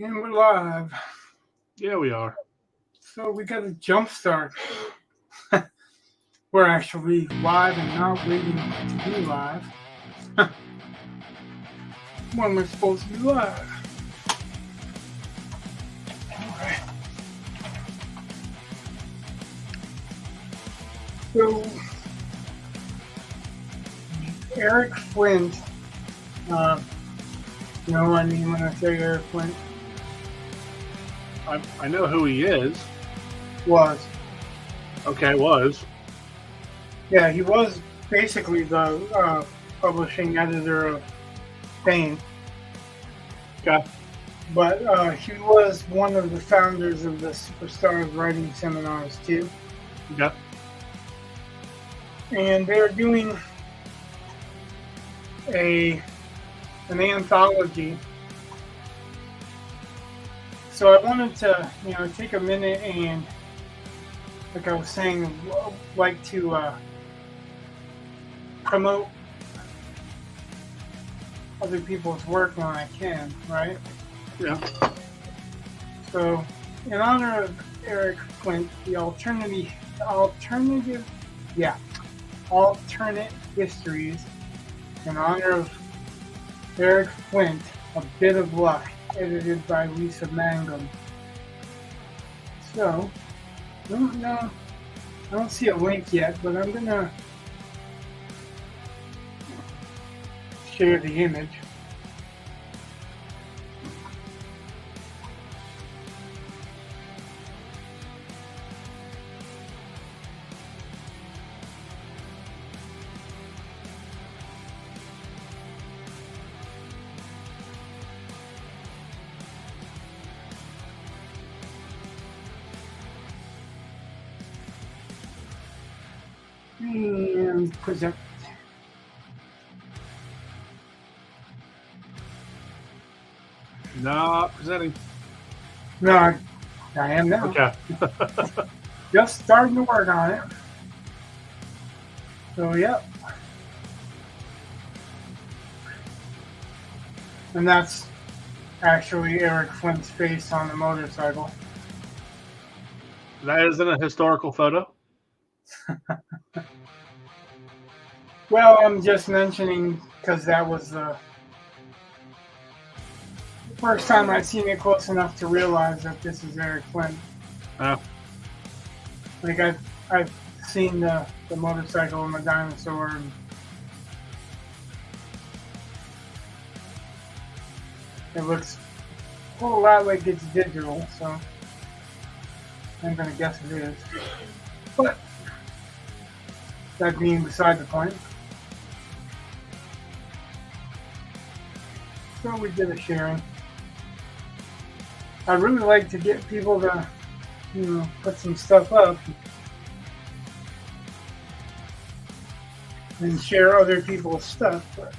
And we're live. Yeah, we are. So we got a jump start. We're actually live and not waiting to be live. When we're supposed to be live. Alright. So Eric Flint, you know what I mean when I say Eric Flint? I know who he is. Was. Okay, was. Yeah, he was basically the publishing editor of Fame. Okay. But he was one of the founders of the Superstars writing seminars too. Okay. And they're doing an anthology. So I wanted to, take a minute and, like I was saying, like to promote other people's work when I can, right? Yeah. So, in honor of Eric Flint, the alternate histories, in honor of Eric Flint, A Bit of Luck, edited by Lisa Mangum. So, I don't see a link yet, but I'm gonna share the image. And present. Not presenting. No, I am now. Okay. Just starting to work on it. So, yep. And that's actually Eric Flint's face on the motorcycle. That isn't a historical photo? Well, I'm just mentioning because that was the first time I've seen it close enough to realize that this is Eric Flint. Oh. Like I've seen the motorcycle and the dinosaur. And it looks a whole lot like it's digital, so I'm gonna guess it is. But that being beside the point. So we did a sharing. I'd really like to get people to, put some stuff up and share other people's stuff, but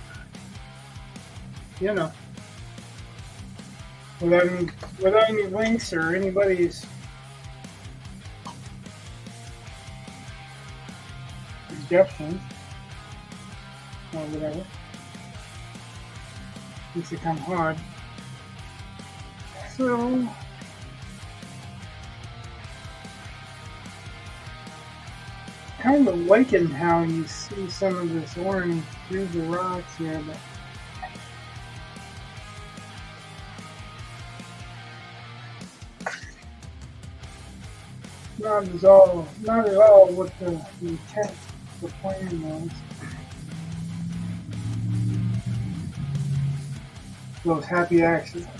without any links or anybody's suggestions or whatever. Makes it kind of hard. So, kind of liking how you see some of this orange through the rocks here, but not at all what the intent, the plan was. Those happy accidents.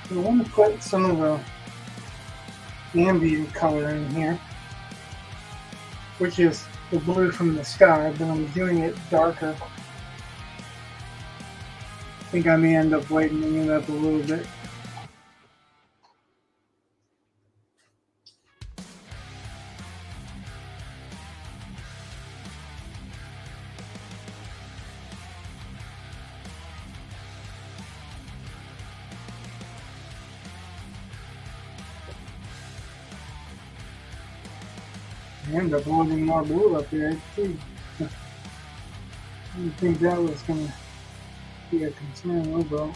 I want to put some of the ambient color in here, which is the blue from the sky, but I'm doing it darker. I think I may end up lightening it up a little bit. I end up loading more blue up there too. I didn't think that was going to be a concern overall.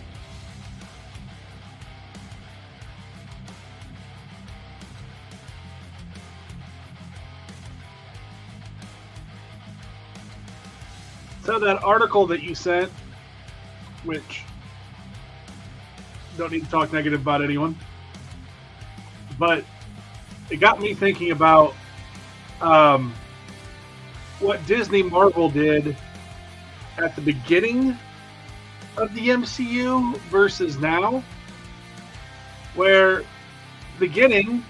So that article that you sent, which don't need to talk negative about anyone, but it got me thinking about what Disney Marvel did at the beginning of the MCU versus now, where beginning,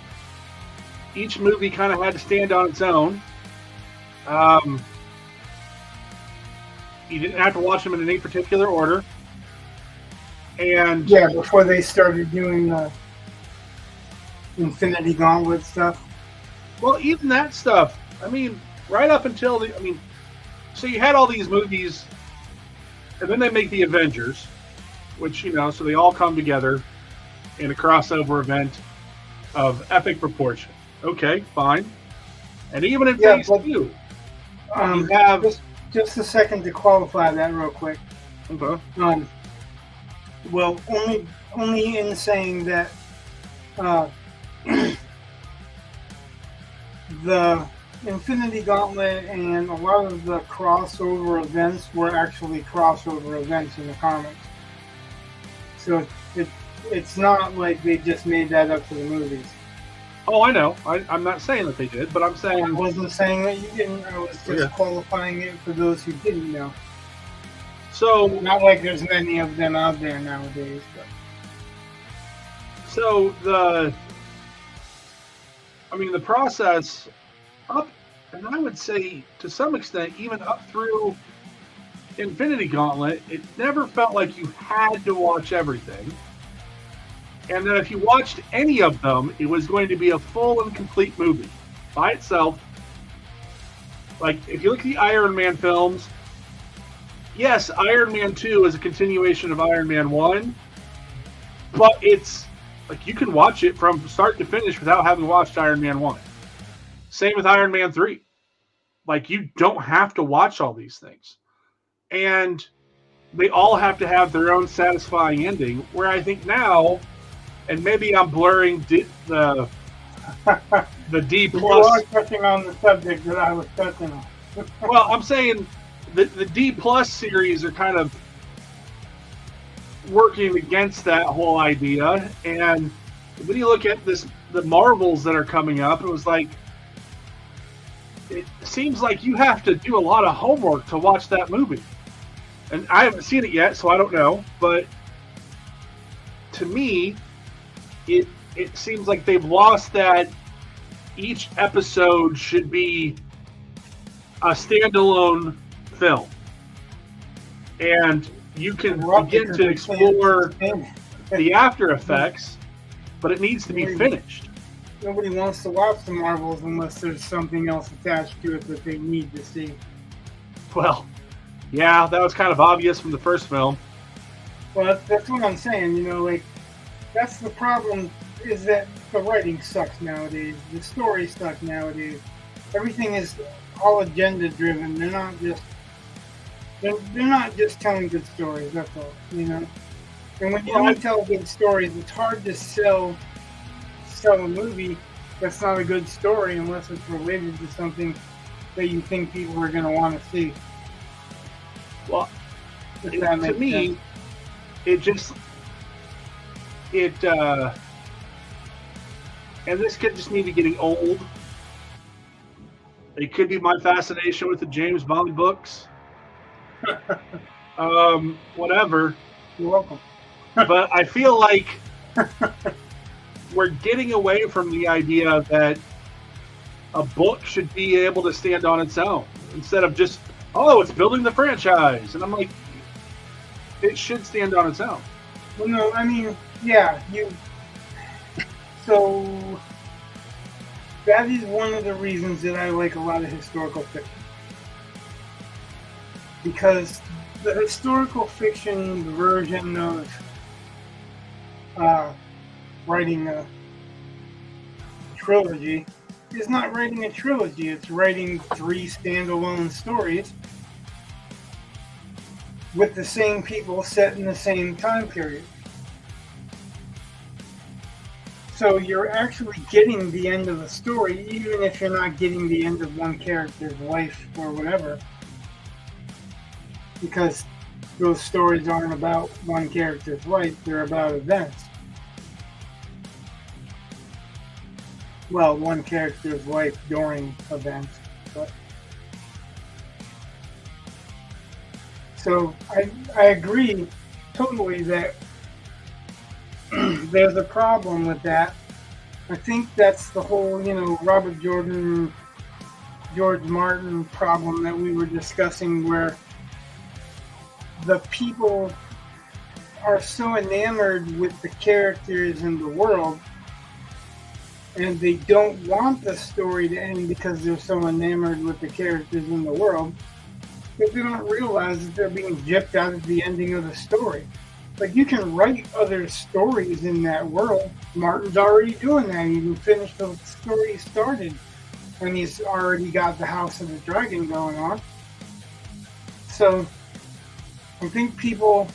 each movie kind of had to stand on its own. You didn't have to watch them in any particular order. And yeah, before they started doing the Infinity Gauntlet stuff. Well, even that stuff, I mean, right up until so you had all these movies, and then they make the Avengers, which, so they all come together in a crossover event of epic proportion. Okay, fine. And even in phase 2, you have... Just a second to qualify that real quick. Okay. Well, only in saying that the Infinity Gauntlet and a lot of the crossover events were actually crossover events in the comics. So it's not like they just made that up for the movies. Oh, I know. I'm not saying that they did, but I'm saying... I wasn't saying that you didn't. I was just qualifying it for those who didn't know. So... Not like there's many of them out there nowadays. But. So, the process up, and I would say, to some extent, even up through Infinity Gauntlet, it never felt like you had to watch everything. And that if you watched any of them, it was going to be a full and complete movie by itself. Like, if you look at the Iron Man films, yes, Iron Man 2 is a continuation of Iron Man 1, but it's, like, you can watch it from start to finish without having watched Iron Man 1. Same with Iron Man 3. Like, you don't have to watch all these things. And they all have to have their own satisfying ending, where I think now... And maybe I'm blurring the D plus. You are touching on the subject that I was touching on. Well, I'm saying the D plus series are kind of working against that whole idea. And when you look at the Marvels that are coming up, it was like, it seems like you have to do a lot of homework to watch that movie. And I haven't seen it yet, so I don't know. But to me, it seems like they've lost that each episode should be a standalone film. And you can begin to explore the after effects, but it needs to be finished. Nobody wants to watch the Marvels unless there's something else attached to it that they need to see. Well, yeah, that was kind of obvious from the first film. Well, that's what I'm saying, like, that's the problem, is that the writing sucks nowadays. The story sucks nowadays. Everything is all agenda driven. They're not just telling good stories, that's all, And when you don't tell good stories, it's hard to sell a movie that's not a good story unless it's related to something that you think people are going to want to see. Well, to me, and this could just me getting old. It could be my fascination with the James Bond books. Whatever. You're welcome. But I feel like we're getting away from the idea that a book should be able to stand on its own instead of just, oh, it's building the franchise. And I'm like, it should stand on its own. Well, no, I mean, yeah, so that is one of the reasons that I like a lot of historical fiction. Because the historical fiction version of writing a trilogy is not writing a trilogy. It's writing 3 standalone stories with the same people set in the same time period. So you're actually getting the end of the story, even if you're not getting the end of one character's life or whatever. Because those stories aren't about one character's life, they're about events. Well, one character's life during events. But so I agree totally that there's a problem with that. I think that's the whole, Robert Jordan, George Martin problem that we were discussing, where the people are so enamored with the characters in the world, and they don't want the story to end because they're so enamored with the characters in the world, but they don't realize that they're being gypped out of the ending of the story. Like, you can write other stories in that world. Martin's already doing that. He even finished the story he started, and he's already got the House of the Dragon going on. So I think people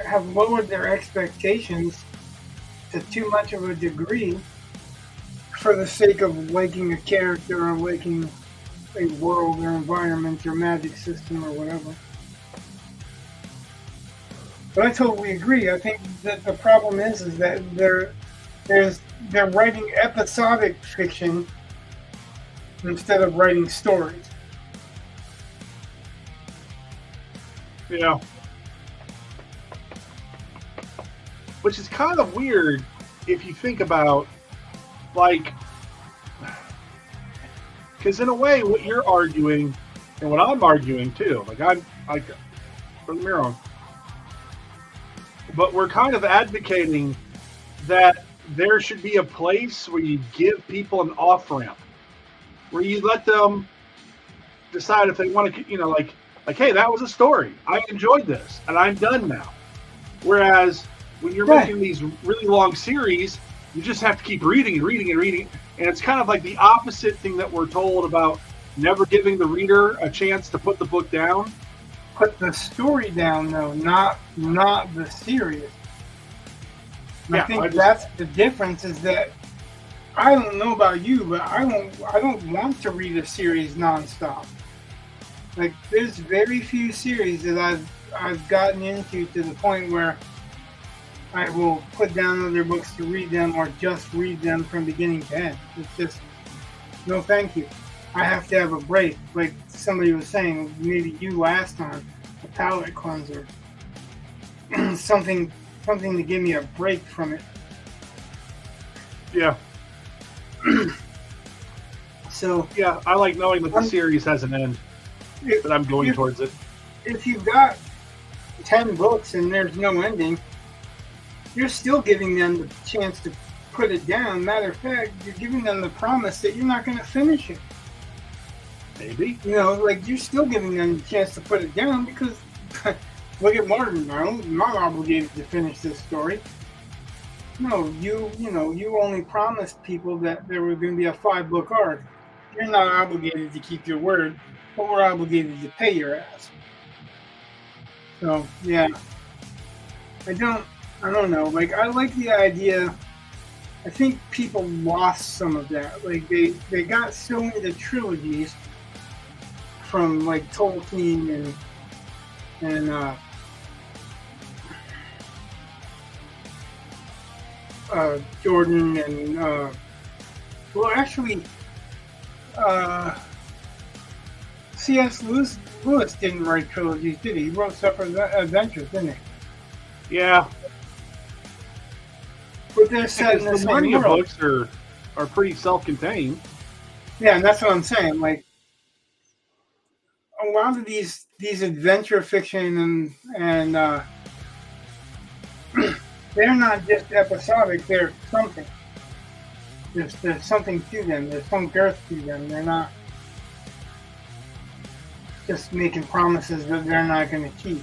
have lowered their expectations to too much of a degree for the sake of liking a character or liking a world or environment or magic system or whatever. But I totally agree. I think that the problem is that they're writing episodic fiction instead of writing stories. Yeah. Which is kind of weird if you think about, like, because in a way what you're arguing and what I'm arguing too, don't get me wrong, but we're kind of advocating that there should be a place where you give people an off-ramp, where you let them decide if they want to, like, hey, that was a story. I enjoyed this, and I'm done now. Whereas when you're making these really long series, you just have to keep reading and reading and reading. And it's kind of like the opposite thing that we're told about never giving the reader a chance to put the book down. Put the story down, though, not the series. I think that's the difference, is that I don't know about you, but I don't want to read a series nonstop. Like, there's very few series that I've gotten into to the point where I will put down other books to read them or just read them from beginning to end. It's just, no thank you. I have to have a break. Like somebody was saying, maybe you last time, a palate cleanser. something to give me a break from it. Yeah. So yeah, I like knowing that the series has an end, that I'm going towards it. If you've got 10 books and there's no ending, you're still giving them the chance to put it down. Matter of fact, you're giving them the promise that you're not going to finish it. Maybe. Like, you're still giving them the chance to put it down, because look at Martin. I'm not obligated to finish this story. No, you only promised people that there was going to be a 5-book arc. You're not obligated to keep your word, but we're obligated to pay your ass. So, yeah. I don't know. Like, I like the idea. I think people lost some of that. Like, they got so into trilogies from, like, Tolkien and Jordan and C.S. Lewis didn't write trilogies, did he? He wrote separate adventures, didn't he? Yeah. But they're set in the same Narnia world. books are pretty self-contained. Yeah, and that's what I'm saying. Like a lot of these adventure fiction and they're not just episodic. They're something. There's something to them. There's some girth to them. They're not just making promises that they're not going to keep.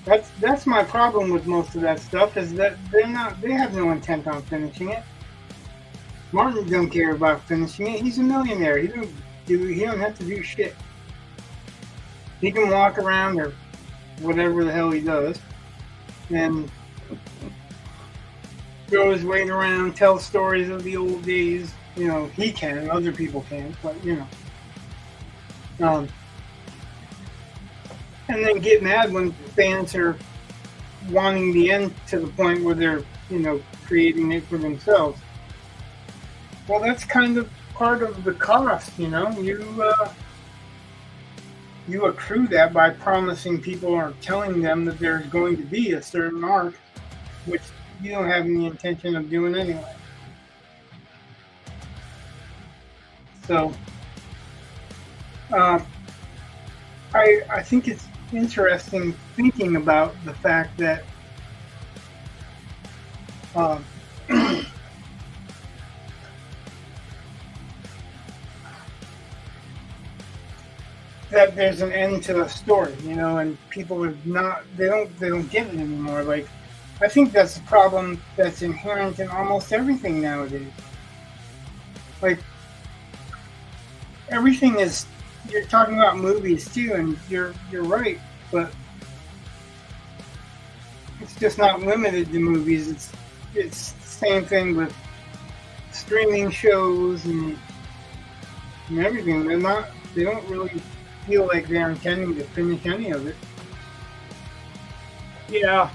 That's my problem with most of that stuff, is that they have no intent on finishing it. Martin don't care about finishing it. He's a millionaire. He don't have to do shit. He can walk around or whatever the hell he does and throw his weight around, tell stories of the old days. You know, he can, other people can't, but you know. And then get mad when fans are wanting the end to the point where they're, you know, creating it for themselves. Well, that's kind of part of the cost, you know. You accrue that by promising people or telling them that there's going to be a certain arc, which you don't have any intention of doing anyway. So, I think it's interesting thinking about the fact that that there's an end to the story, you know, and people are not, they don't get it anymore. Like, I think that's a problem that's inherent in almost everything nowadays. Like, everything is, you're talking about movies too, and you're right, but it's just not limited to movies. It's the same thing with streaming shows and everything. They don't really feel like they're intending to finish any of it. Yeah.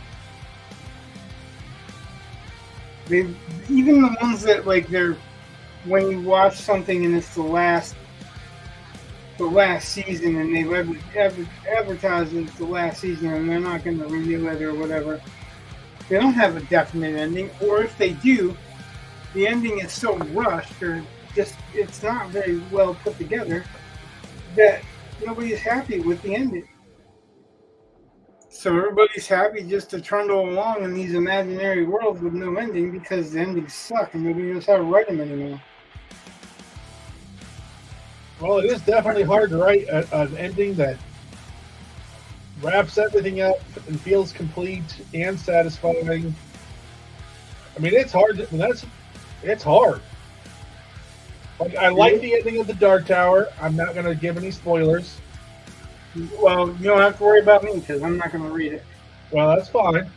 Even the ones that, like, they're, when you watch something and it's the last season and they've advertised it's the last season and they're not going to renew it or whatever, they don't have a definite ending, or if they do, the ending is so rushed or just, it's not very well put together that nobody's happy with the ending. So everybody's happy just to trundle along in these imaginary worlds with no ending because the endings suck and nobody knows how to write them anymore. Well, it is definitely hard to write an ending that wraps everything up and feels complete and satisfying. I mean, it's hard. It's hard. Like, I like the ending of the Dark Tower. I'm not going to give any spoilers. Well, you don't have to worry about me because I'm not going to read it. Well, that's fine.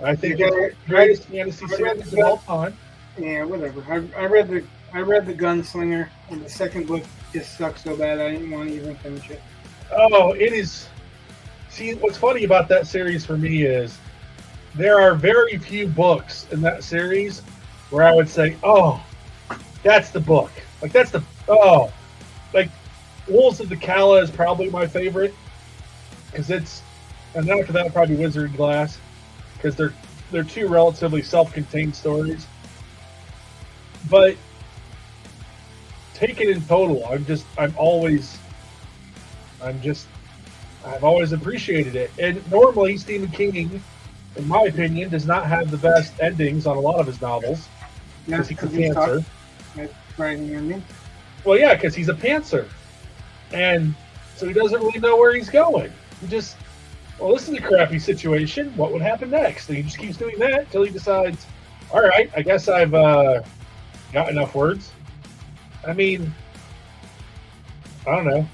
I think it's the greatest fantasy series of all time. Yeah, whatever. I read the Gunslinger, and the second book just sucks so bad I didn't want to even finish it. Oh, it is. See, what's funny about that series for me is there are very few books in that series where I would say, oh, that's the book. Like, that's the, oh. Like, Wolves of the Kala is probably my favorite because it's, and then after that probably Wizard Glass because they're two relatively self-contained stories. But take it in total, I've always appreciated it. And normally Stephen King, in my opinion, does not have the best endings on a lot of his novels because he's a pantser. Writing ending. Well, yeah, because he's a pantser. And so he doesn't really know where he's going. He just, well, this is a crappy situation. What would happen next? And he just keeps doing that until he decides, all right, I guess I've got enough words. I mean, I don't know.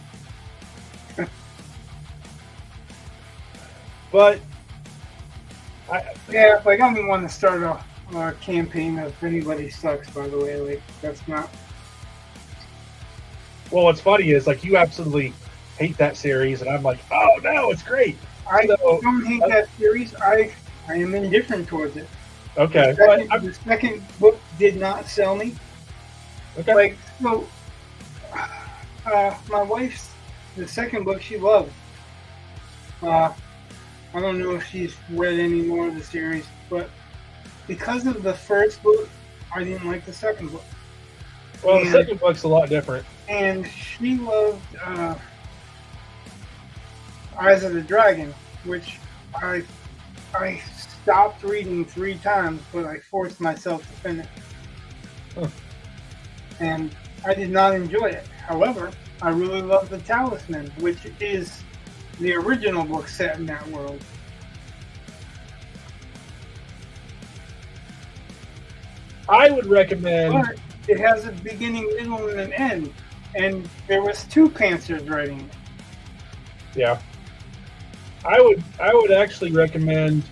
But, yeah, like, I don't want to start a campaign of anybody sucks, by the way. Like, that's not. Well, what's funny is, like, you absolutely hate that series, and I'm like, oh, no, it's great. I don't hate that series. I am indifferent towards it. Okay. The second book did not sell me. Okay. Like, so, my wife's, the second book she loved. I don't know if she's read any more of the series, but because of the first book, I didn't like the second book. Well, the second book's a lot different. And she loved Eyes of the Dragon, which I stopped reading 3 times, but I forced myself to finish. Huh. And I did not enjoy it. However, I really love The Talisman, which is the original book set in that world. I would recommend... But it has a beginning, middle, and an end. And there was 2 Panthers writing it. Yeah. I would actually recommend...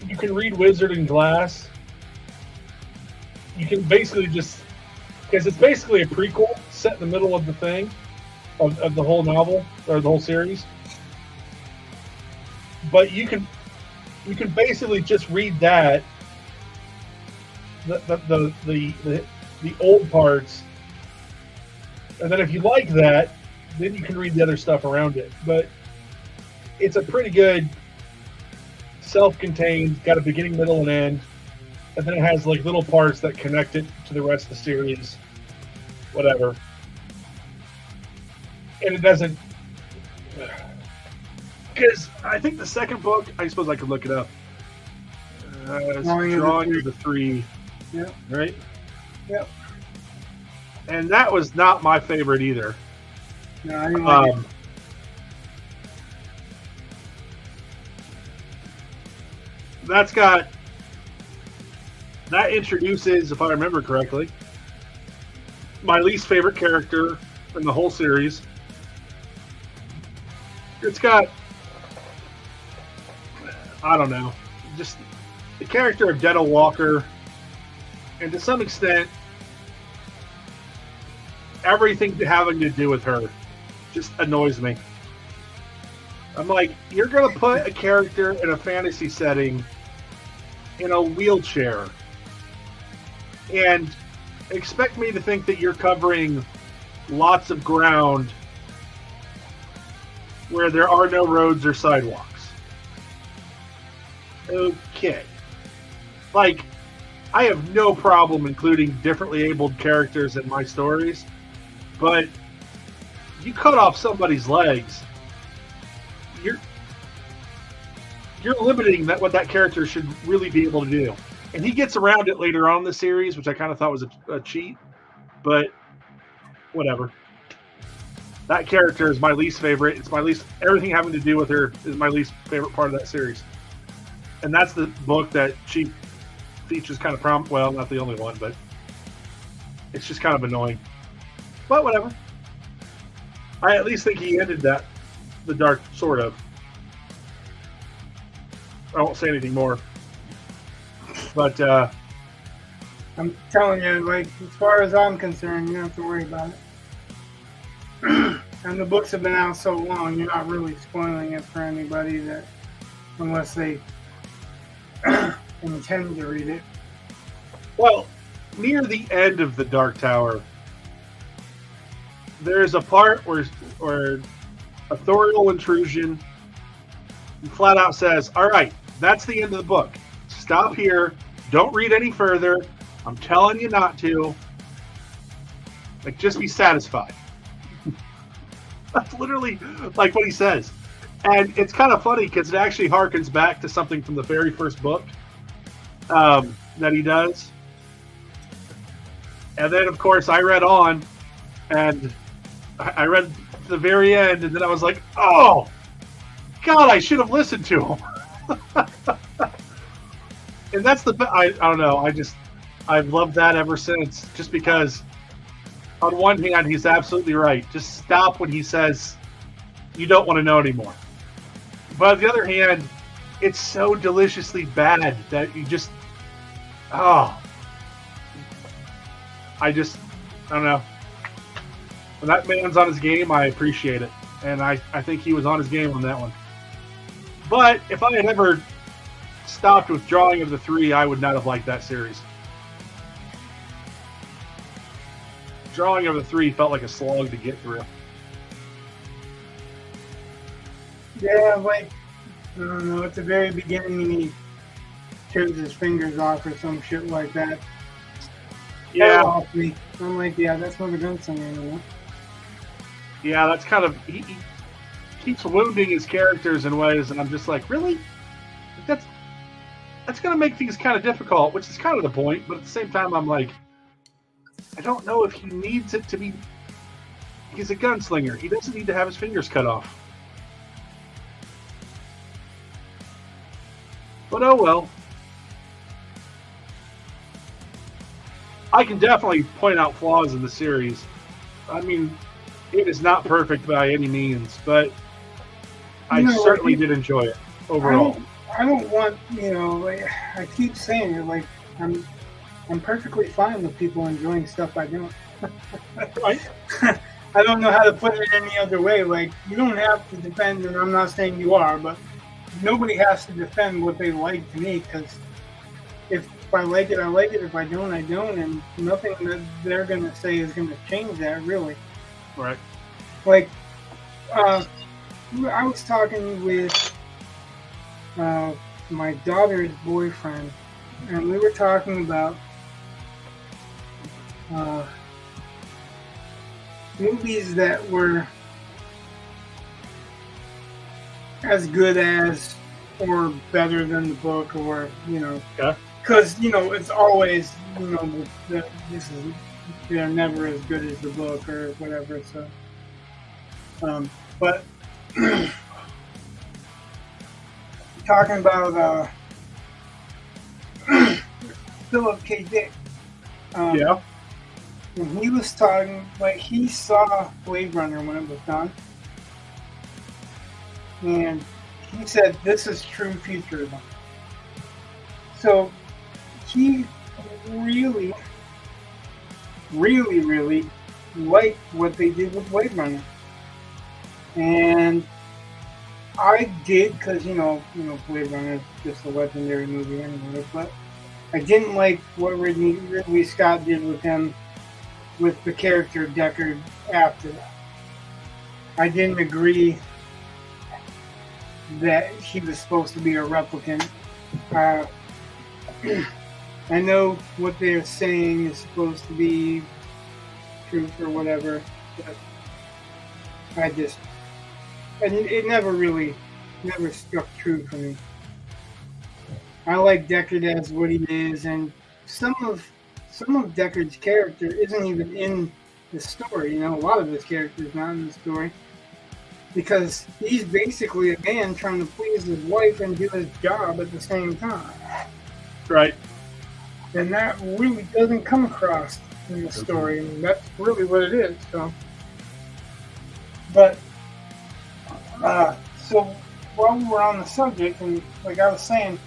you can read Wizard and Glass. You can basically just... Because it's basically a prequel set in the middle of the thing, of the whole novel, or the whole series. But you can basically just read that, the old parts, and then if you like that, then you can read the other stuff around it. But it's a pretty good, self-contained, got a beginning, middle, and end, and then it has like little parts that connect it to the rest of the series, whatever. And it doesn't, because I think the second book, I suppose I could look it up. Drawing of the Three. Yeah. Right? Yep. And that was not my favorite either. No, I didn't like it. That introduces, if I remember correctly, my least favorite character in the whole series. It's got, I don't know, just the character of Denna Walker, and to some extent, everything having to do with her just annoys me. I'm like, you're going to put a character in a fantasy setting in a wheelchair and expect me to think that you're covering lots of ground where there are no roads or sidewalks. Okay. Like, I have no problem including differently abled characters in my stories, but you cut off somebody's legs, you're limiting what that character should really be able to do. And he gets around it later on in the series, which I kind of thought was a cheat, but whatever. That character is my least favorite. Everything having to do with her is my least favorite part of that series. And that's the book that she features kind of well, not the only one, but it's just kind of annoying. But whatever. I at least think he ended the dark, sort of. I won't say anything more. But I'm telling you, like, as far as I'm concerned, you don't have to worry about it. And the books have been out so long, you're not really spoiling it for anybody unless they intend to read it. Well, near the end of the Dark Tower, there's a part where authorial intrusion flat out says, all right, that's the end of the book. Stop here. Don't read any further. I'm telling you not to. Like, just be satisfied. That's literally like what he says. And it's kind of funny because it actually harkens back to something from the very first book that he does. And then, of course, I read on, and I read the very end, and then I was like, oh, God, I should have listened to him. And that's I don't know, I've loved that ever since, just because on one hand, he's absolutely right. Just stop when he says you don't want to know anymore. But on the other hand, it's so deliciously bad that you just, I don't know. When that man's on his game, I appreciate it. And I think he was on his game on that one. But if I had ever stopped with Drawing of the Three, I would not have liked that series. Drawing of the Three felt like a slog to get through. Yeah, like, I don't know, at the very beginning, he trims his fingers off or some shit like that. Yeah, Off me. I'm like, yeah, that's not a gunslinger anymore. yeah, that's kind of he keeps wounding his characters in ways, and I'm just like, really? That's going to make things kind of difficult, which is kind of the point. But at the same time, I'm like, I don't know if he needs it to be. He's a gunslinger. He doesn't need to have his fingers cut off. But oh well. I can definitely point out flaws in the series. I mean, it is not perfect by any means, but I certainly did enjoy it overall. I don't want, like I keep saying it, like I'm perfectly fine with people enjoying stuff I don't. Right. I don't know how to put it any other way. Like, you don't have to defend, and I'm not saying you are, but nobody has to defend what they like to me, because if I like it, I like it. If I don't, I don't, and nothing that they're going to say is going to change that, really. Right. Like, I was talking with my daughter's boyfriend, and we were talking about movies that were as good as or better than the book, or because it's always they're never as good as the book or whatever. So, but talking about Philip K. Dick. Yeah. And he was talking, like, he saw Blade Runner when it was done. And he said, this is true futurism. So he really, really, really liked what they did with Blade Runner. And I did, because, Blade Runner is just a legendary movie anyway, but I didn't like what Ridley Scott did with him, with the character Deckard after that. I didn't agree that he was supposed to be a replicant. I know what they're saying is supposed to be truth or whatever, but it never struck true for me. I like Deckard as what he is, and some of Deckard's character isn't even in the story. A lot of his character is not in the story, because he's basically a man trying to please his wife and do his job at the same time. Right. And that really doesn't come across in the story, and that's really what it is. So, but so while we were on the subject, and like I was saying,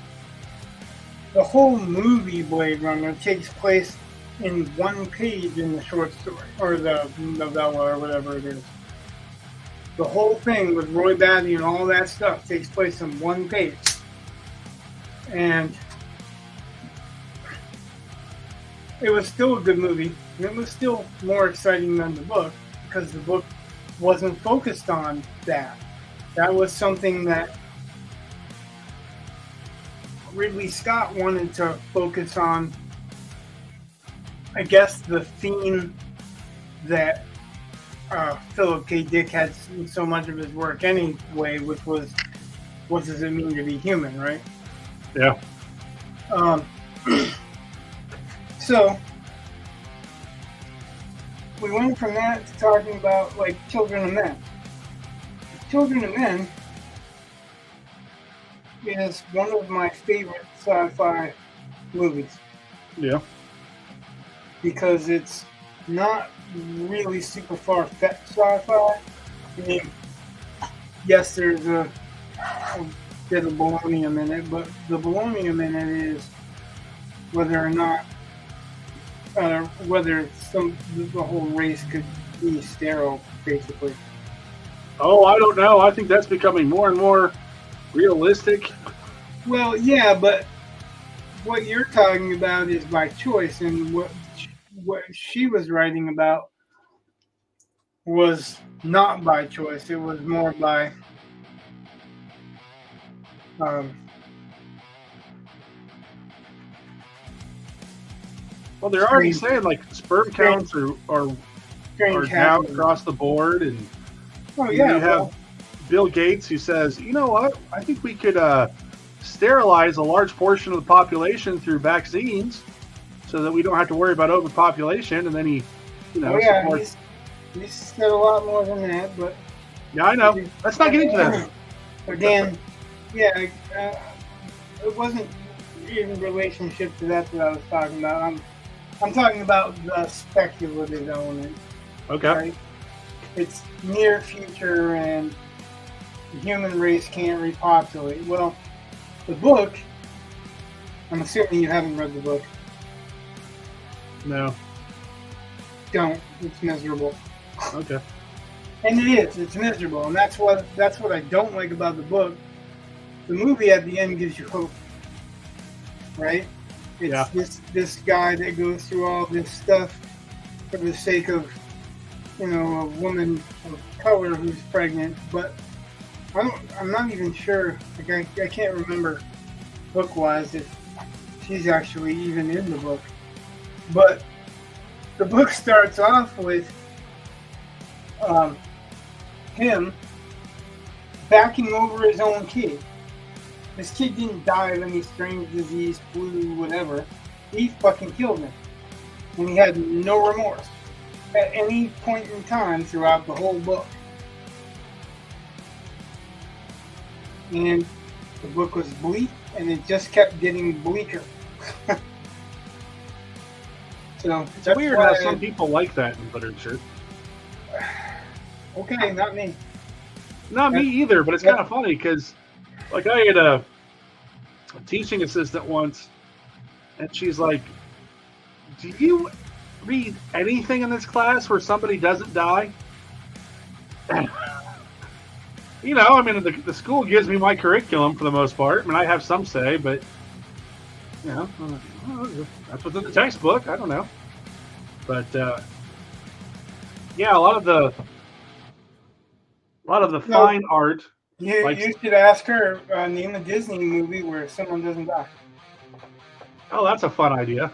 the whole movie Blade Runner takes place in one page in the short story, or the novella, or whatever it is. The whole thing with Roy Batty and all that stuff takes place in one page. And it was still a good movie, and it was still more exciting than the book, because the book wasn't focused on that. That was something that Ridley Scott wanted to focus on, I guess, the theme that Philip K. Dick had in so much of his work anyway, which was, what does it mean to be human, right? Yeah. So we went from that to talking about, like, Children of Men. Children of Men is one of my favorite sci-fi movies. Yeah. Because it's not really super far-fetched sci-fi. I mean, yes, there's a bit of baloney in it, but the baloney in it is whether or not whether the whole race could be sterile, basically. Oh, I don't know. I think that's becoming more and more realistic. Well, yeah, but what you're talking about is by choice, and what she was writing about was not by choice. It was more by Well, they're already saying like sperm counts are down across the board, and you have Bill Gates who says, you know what? I think we could sterilize a large portion of the population through vaccines, so that we don't have to worry about overpopulation. And then he, supports. He's said a lot more than that, but yeah, I know. Let's not get into that. Again, it wasn't in relationship to that I was talking about. I'm talking about the speculative element. Okay. Right? It's near future and the human race can't repopulate. Well, the book, I'm assuming you haven't read the book. No. Don't. It's miserable. Okay. And it is. It's miserable. And that's what I don't like about the book. The movie at the end gives you hope. Right? It's this guy that goes through all this stuff for the sake of, a woman of color who's pregnant. But I'm not even sure. Like I can't remember book-wise if she's actually even in the book. But the book starts off with him backing over his own kid. This kid didn't die of any strange disease, flu, whatever. He fucking killed him. And he had no remorse at any point in time throughout the whole book. And the book was bleak, and it just kept getting bleaker. So it's weird how some people like that in literature. Okay, not me. Not me either, but it's kind of funny because, like, I had a teaching assistant once, and she's like, "Do you read anything in this class where somebody doesn't die?" I mean, the school gives me my curriculum for the most part. I mean, I have some say, but that's what's in the textbook. I don't know, but a lot of the fine art. You should ask her name a Disney movie where someone doesn't die. Oh, that's a fun idea.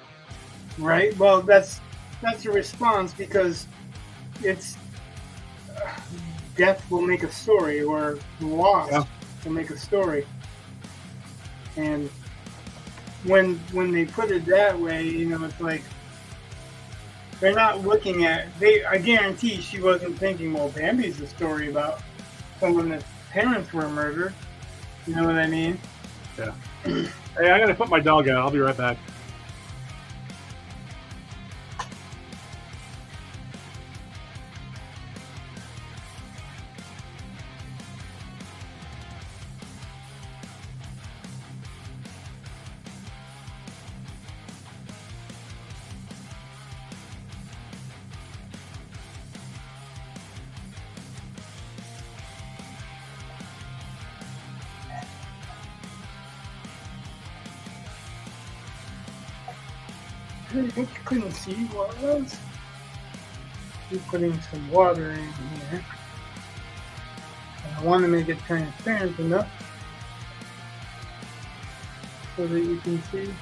Right. Well, that's a response because it's death will make a story, or loss will make a story, and when they put it that way, it's like they're not looking at. I guarantee she wasn't thinking, well, Bambi's a story about someone that's parents were murdered. You know what I mean? Yeah. Hey, I gotta put my dog out. I'll be right back. You couldn't see what it was. You're putting some water in here. And I want to make it transparent enough so that you can see.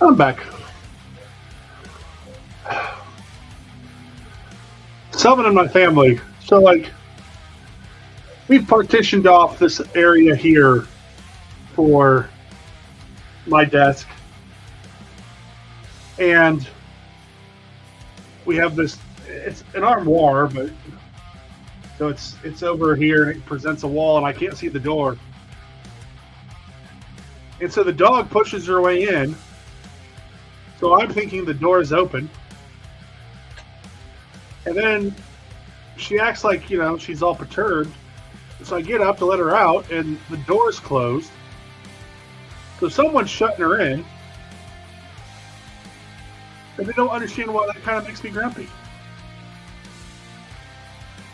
I'm back. Someone in my family. So, like, we've partitioned off this area here for my desk. And we have this, it's an armoire, but so it's over here and it presents a wall and I can't see the door. And so the dog pushes her way in. So I'm thinking the door is open. And then she acts like, she's all perturbed. So I get up to let her out, and the door's closed. So someone's shutting her in. And they don't understand why that kind of makes me grumpy.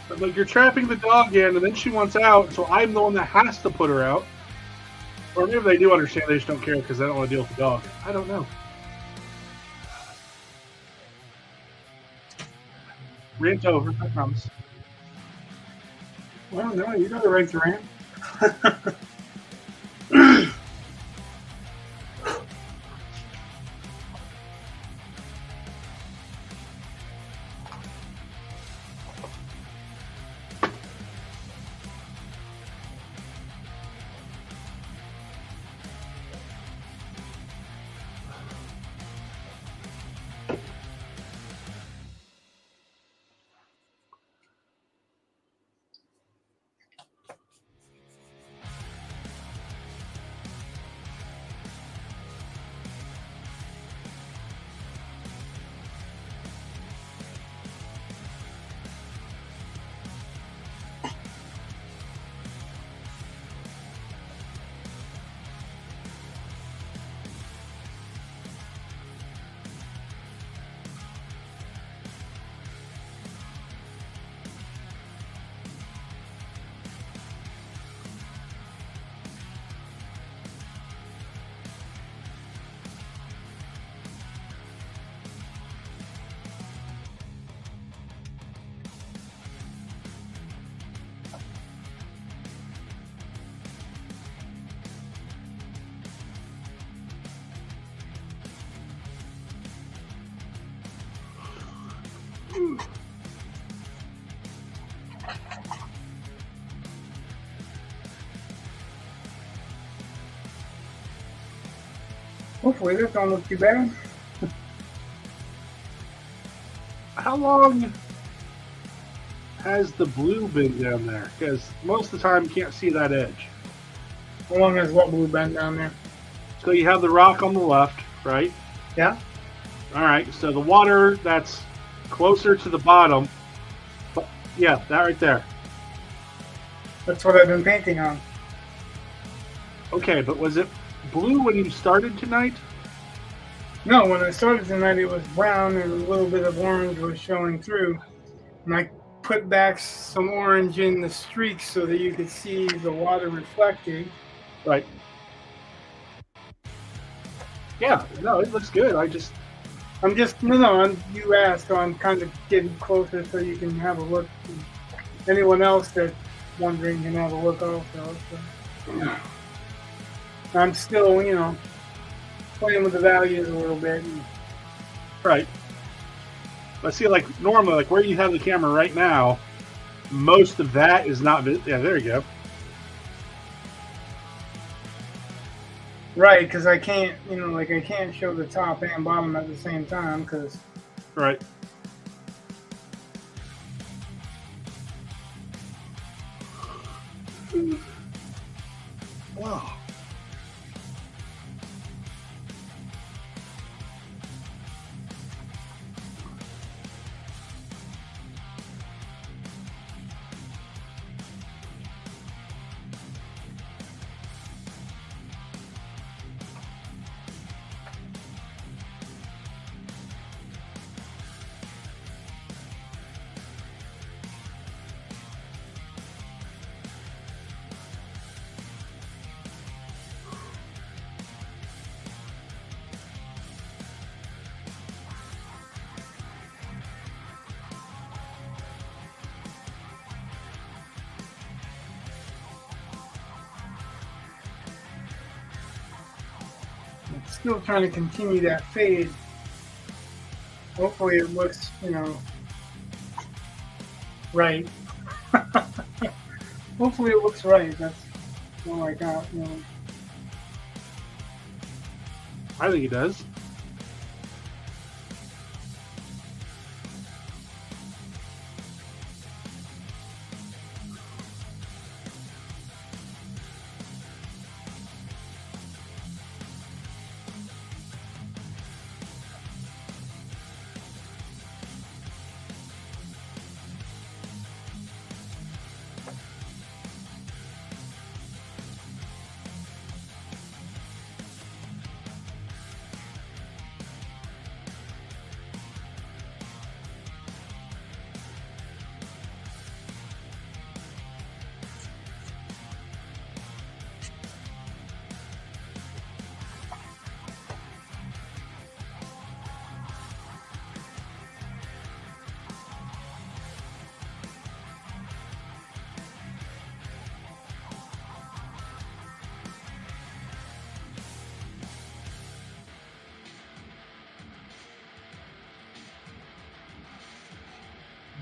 But, like, you're trapping the dog in, and then she wants out, so I'm the one that has to put her out. Or maybe they do understand, they just don't care because they don't want to deal with the dog. I don't know. Rant over, I promise. Well, no, you got the right to rant. Hopefully this don't look too bad. How long has the blue been down there? Because most of the time you can't see that edge. How long has what blue been down there? So you have the rock on the left, right? Yeah. All right, so the water that's closer to the bottom. Yeah, that right there. That's what I've been painting on. Okay, but was it blue when you started tonight? No, when I started tonight it was brown and a little bit of orange was showing through. And I put back some orange in the streaks so that you could see the water reflected. Right. Yeah, no, it looks good. You asked, so I'm kind of getting closer so you can have a look. Anyone else that's wondering can have a look also. So. I'm still, playing with the values a little bit. Right. But see, like, normally, like, where you have the camera right now, most of that is not visible. Yeah, there you go. Right, because I can't, I can't show the top and bottom at the same time, because... Right. Wow. still trying to continue that fade. Hopefully it looks, right. Hopefully it looks right. That's all I got. I think it does.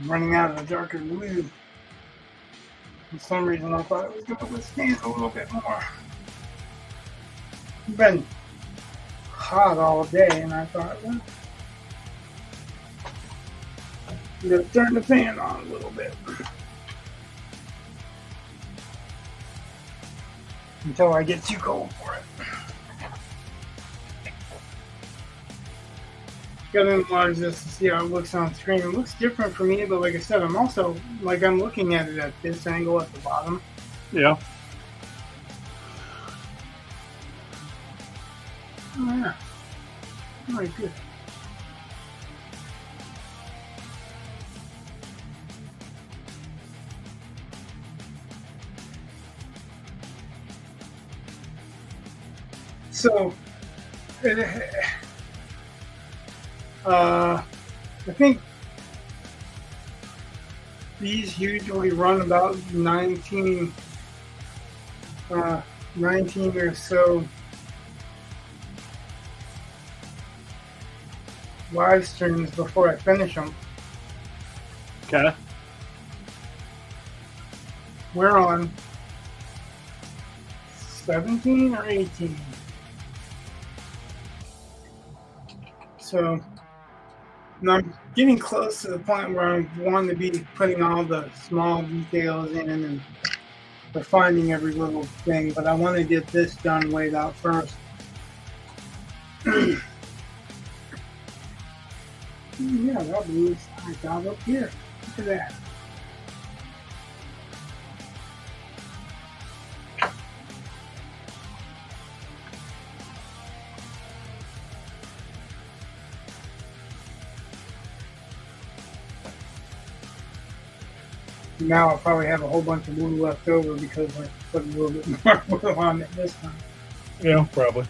I'm running out of the darker blue. For some reason, I thought it was going to withstand a little bit more. It's been hot all day, and I thought, well, I'm going to turn the fan on a little bit. Until I get too cold for it. Gotta enlarge this to see how it looks on screen. It looks different for me, but like I said, I'm also, I'm looking at it at this angle at the bottom. Yeah. Oh, yeah. All right, good. So, I think these usually run about 19 or so live streams before I finish them. Okay. We're on 17 or 18. So, and I'm getting close to the point where I want to be putting all the small details in and refining every little thing, but I want to get this done laid out first. Yeah, that blue's I got up here. Look at that. Now I'll probably have a whole bunch of blue left over because I put a little bit more blue on it this time. Yeah, probably.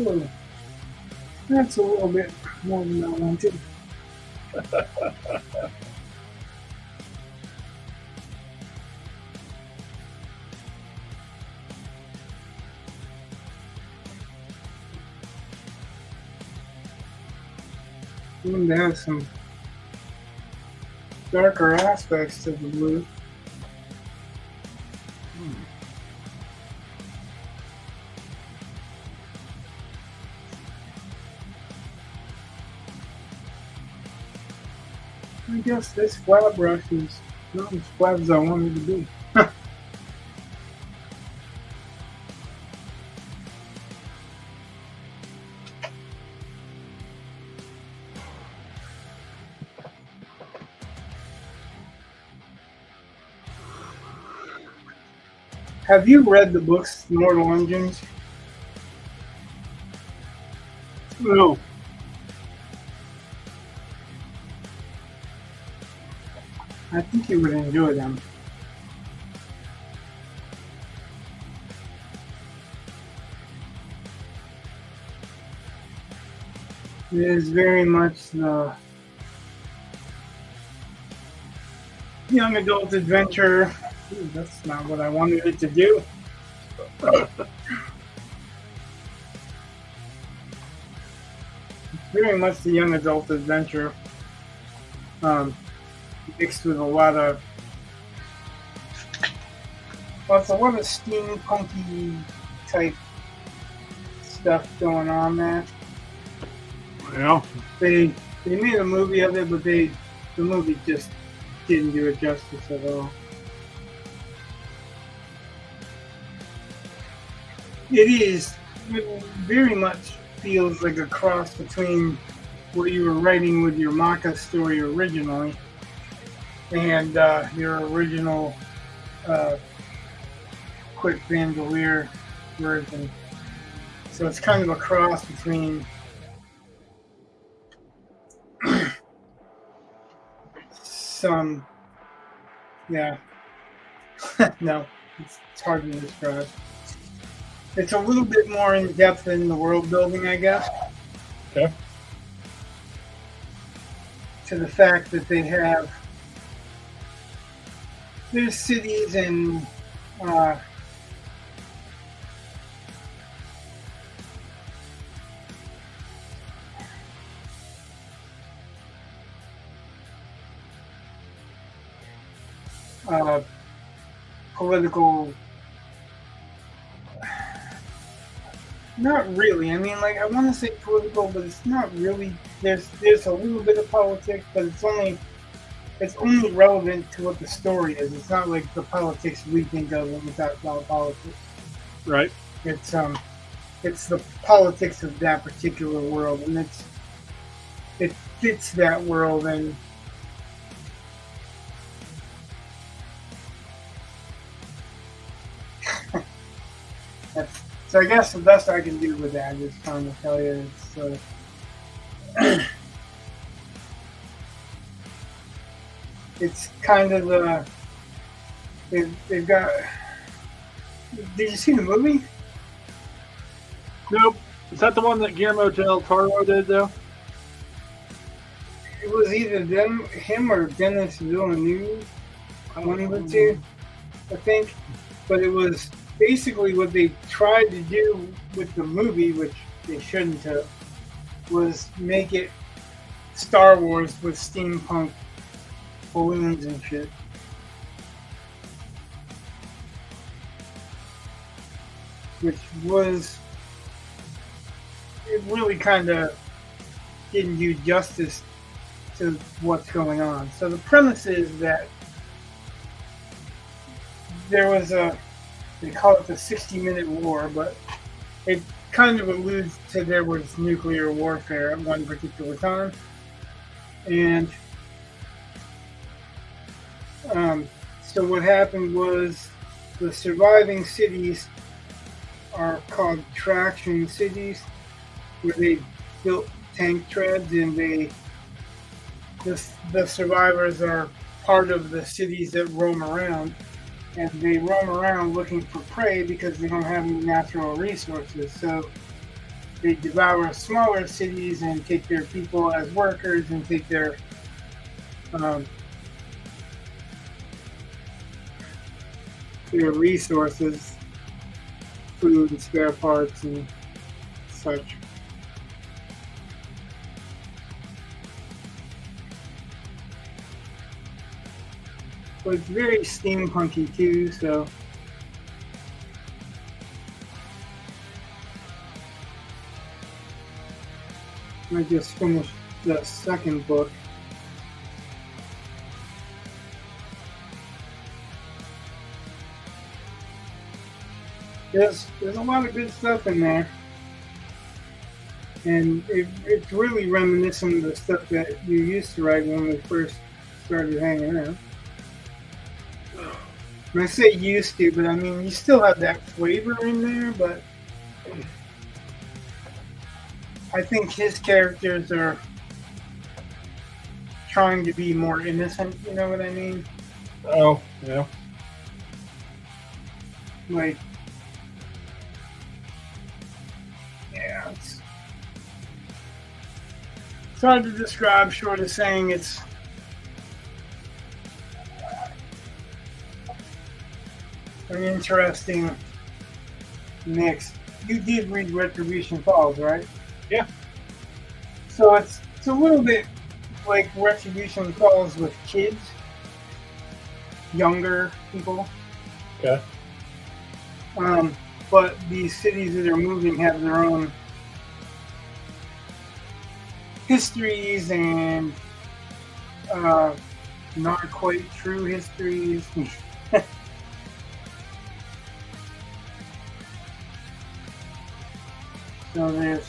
Ooh, that's a little bit more than I wanted. I'm going to have some darker aspects to the blue. I guess this flat brush is not as flat as I wanted to be. Have you read the books Mortal Engines? No. I think you would enjoy them. It is very much the young adult adventure. Ooh, that's not what I wanted it to do. Very much the young adult adventure, mixed with a lot of steampunky type stuff going on there. Yeah. They made a movie of it, but the movie just didn't do it justice at all. It very much feels like a cross between what you were writing with your Maka story originally and your original quick Bandolier version. So it's kind of a cross between some, yeah. No, it's hard to describe. It's a little bit more in depth in the world building, I guess. Okay. To the fact that they have there's cities and political. Not really. I mean, like, I want to say political, but it's not really. There's a little bit of politics, but it's only relevant to what the story is. It's not like the politics we think of when we talk about politics. Right. It's the politics of that particular world, and it fits that world, and so I guess the best I can do with that is trying to tell you it's kind of they've got. Did you see the movie? Nope. Is that the one that Guillermo del Toro did, though? It was either him or Denis Villeneuve. One of the two, I think. But it was basically what they tried to do with the movie, which they shouldn't have, was make it Star Wars with steampunk balloons and shit. Which was, it really kind of didn't do justice to what's going on. So the premise is that there was they call it the 60-minute war, but it kind of alludes to there was nuclear warfare at one particular time. And so what happened was the surviving cities are called traction cities, where they built tank treads, and the survivors are part of the cities that roam around, and they roam around looking for prey because they don't have any natural resources. So they devour smaller cities and take their people as workers and take their resources, food and spare parts and such. But it's very steampunky too, so I just finished the second book. There's a lot of good stuff in there, and it's really reminiscent of the stuff that you used to write when we first started hanging out. And I say used to, but I mean you still have that flavor in there, but I think his characters are trying to be more innocent. You know what I mean? Oh, yeah. Like, yeah, it's hard to describe, short of saying it's an interesting mix. You did read Retribution Falls, right? Yeah. So it's a little bit like Retribution Falls with kids, younger people. Okay. But these cities that are moving have their own histories and not quite true histories. So there's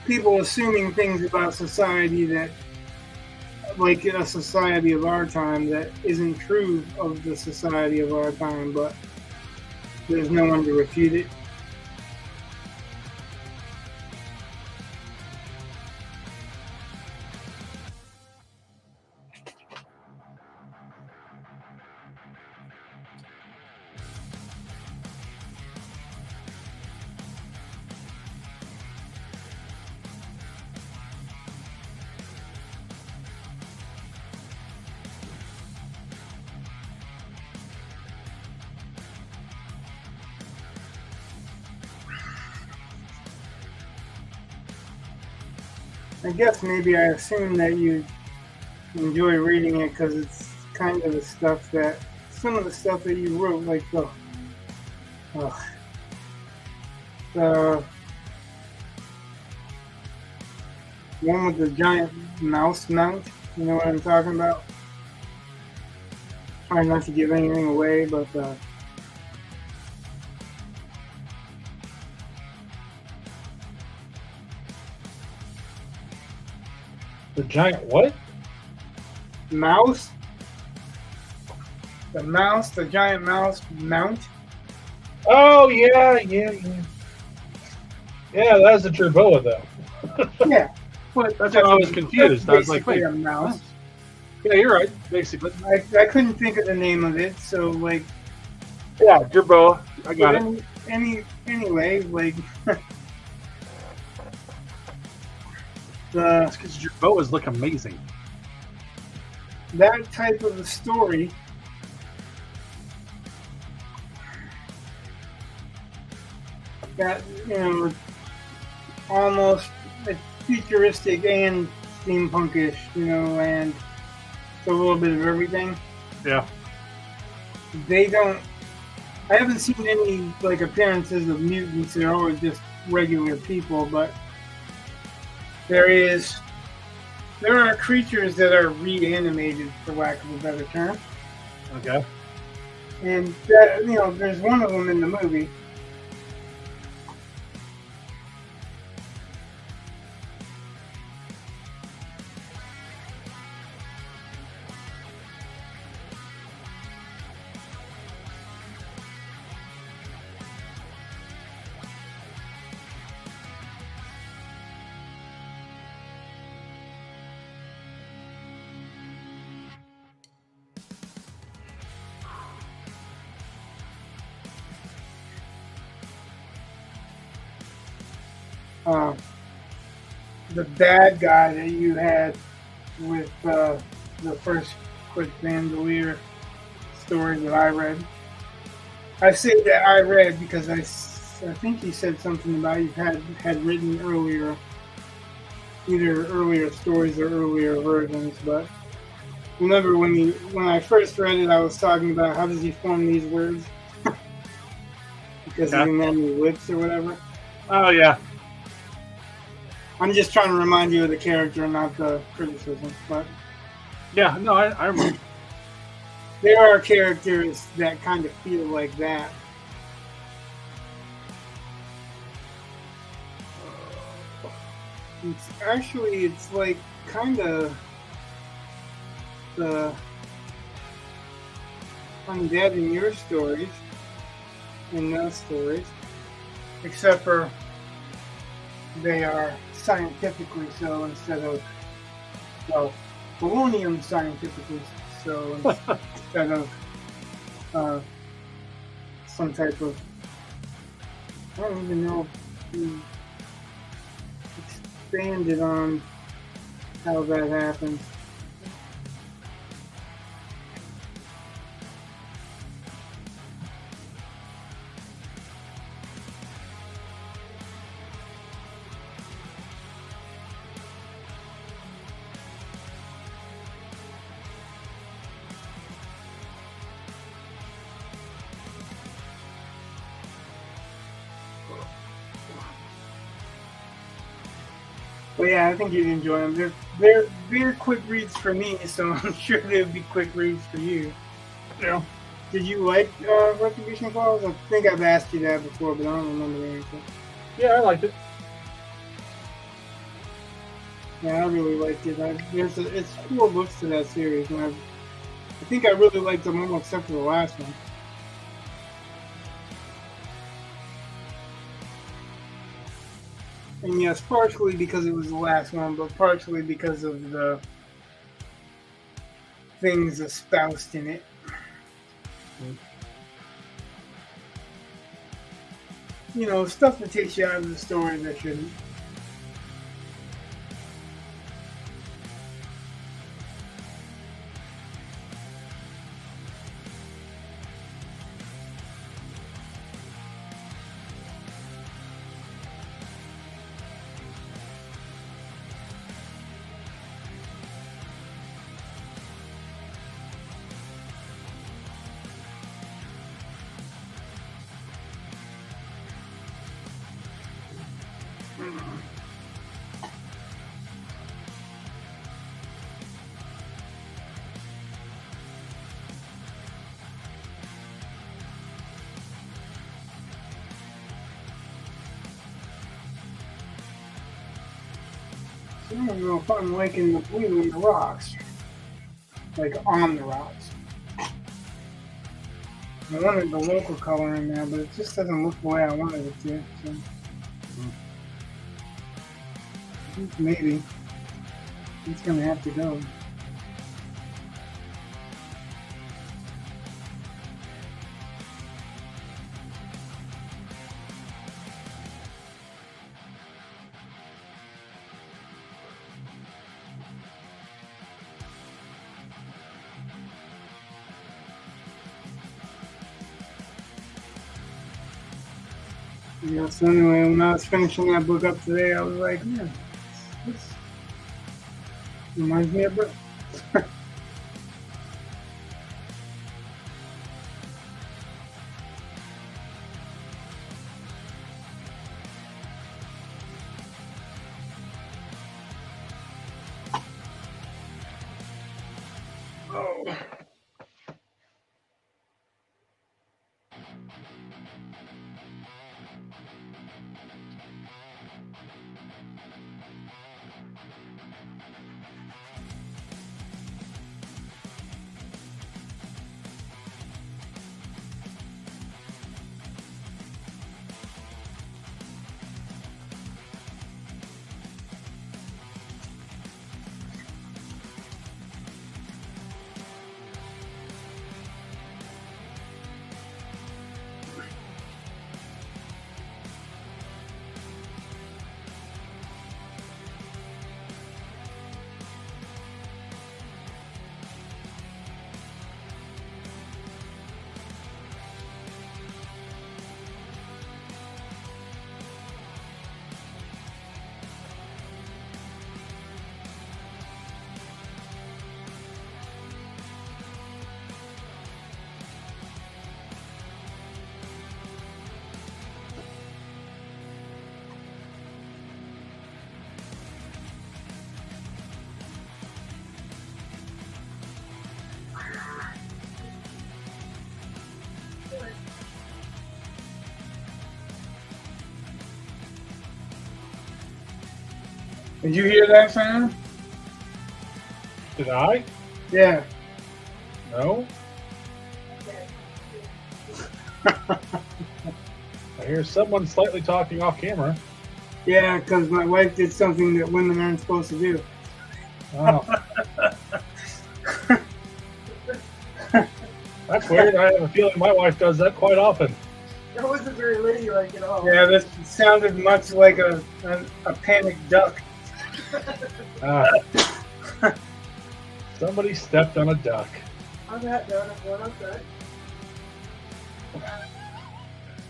people assuming things about society that, like a society of our time, that isn't true of the society of our time, but there's no one to refute it. I guess maybe I assume that you enjoy reading it because it's kind of the stuff that, some of the stuff that you wrote, like the one with the giant mouse mount. You know what I'm talking about? Trying not to give anything away, but The giant what? mouse. The giant mouse mount. Oh, yeah. Yeah, that's a Jerboa, though. Yeah. But That's why I was confused. I was like, wait. A mouse. Yeah, you're right, basically. I couldn't think of the name of it, so like. Yeah, Jerboa. I got it. Anyway, like. That's because Jerboas look amazing. That type of a story that, almost futuristic and steampunkish, and it's a little bit of everything. Yeah. I haven't seen any like appearances of mutants. They're always just regular people, but there are creatures that are reanimated, for lack of a better term. Okay. And that, there's one of them in the movie. The bad guy that you had with the first quick Bandolier story that I read. I say that I read because I think he said something about you had written earlier, either earlier stories or earlier versions. But remember when I first read it, I was talking about how does he form these words because he didn't have any lips or whatever. Oh yeah. I'm just trying to remind you of the character, not the criticism. But yeah, no, I remember. There are characters that kind of feel like that. It's like kind of the undead in your stories, in those stories. except for they are scientifically so instead of, well, polonium scientifically so instead of some type of, I don't even know if we expanded on how that happens. But yeah, I think you'd enjoy them. They're quick reads for me, so I'm sure they'll be quick reads for you. Yeah. Did you like Retribution Clause? I think I've asked you that before, but I don't remember the answer. Yeah, I liked it. Yeah, I really liked it. It's 4 books to that series, and I think I really liked them all except for the last one. And yes, partially because it was the last one, but partially because of the things espoused in it. You know, stuff that takes you out of the story that shouldn't. I don't know if I'm liking the blue in the rocks. Like on the rocks. I wanted the local color in there, but it just doesn't look the way I wanted it to. So. Maybe. It's going to have to go. Yeah, so anyway, when I was finishing that book up today, I was like, man, this reminds me of Brett. Oh. Did you hear that sound? Did I? Yeah. No. I hear someone slightly talking off camera. Yeah, because my wife did something that women aren't supposed to do. Oh. That's weird. I have a feeling my wife does that quite often. That wasn't very ladylike at all. Yeah, this sounded much like a panicked duck. Somebody stepped on a duck. On that note, I'm going outside.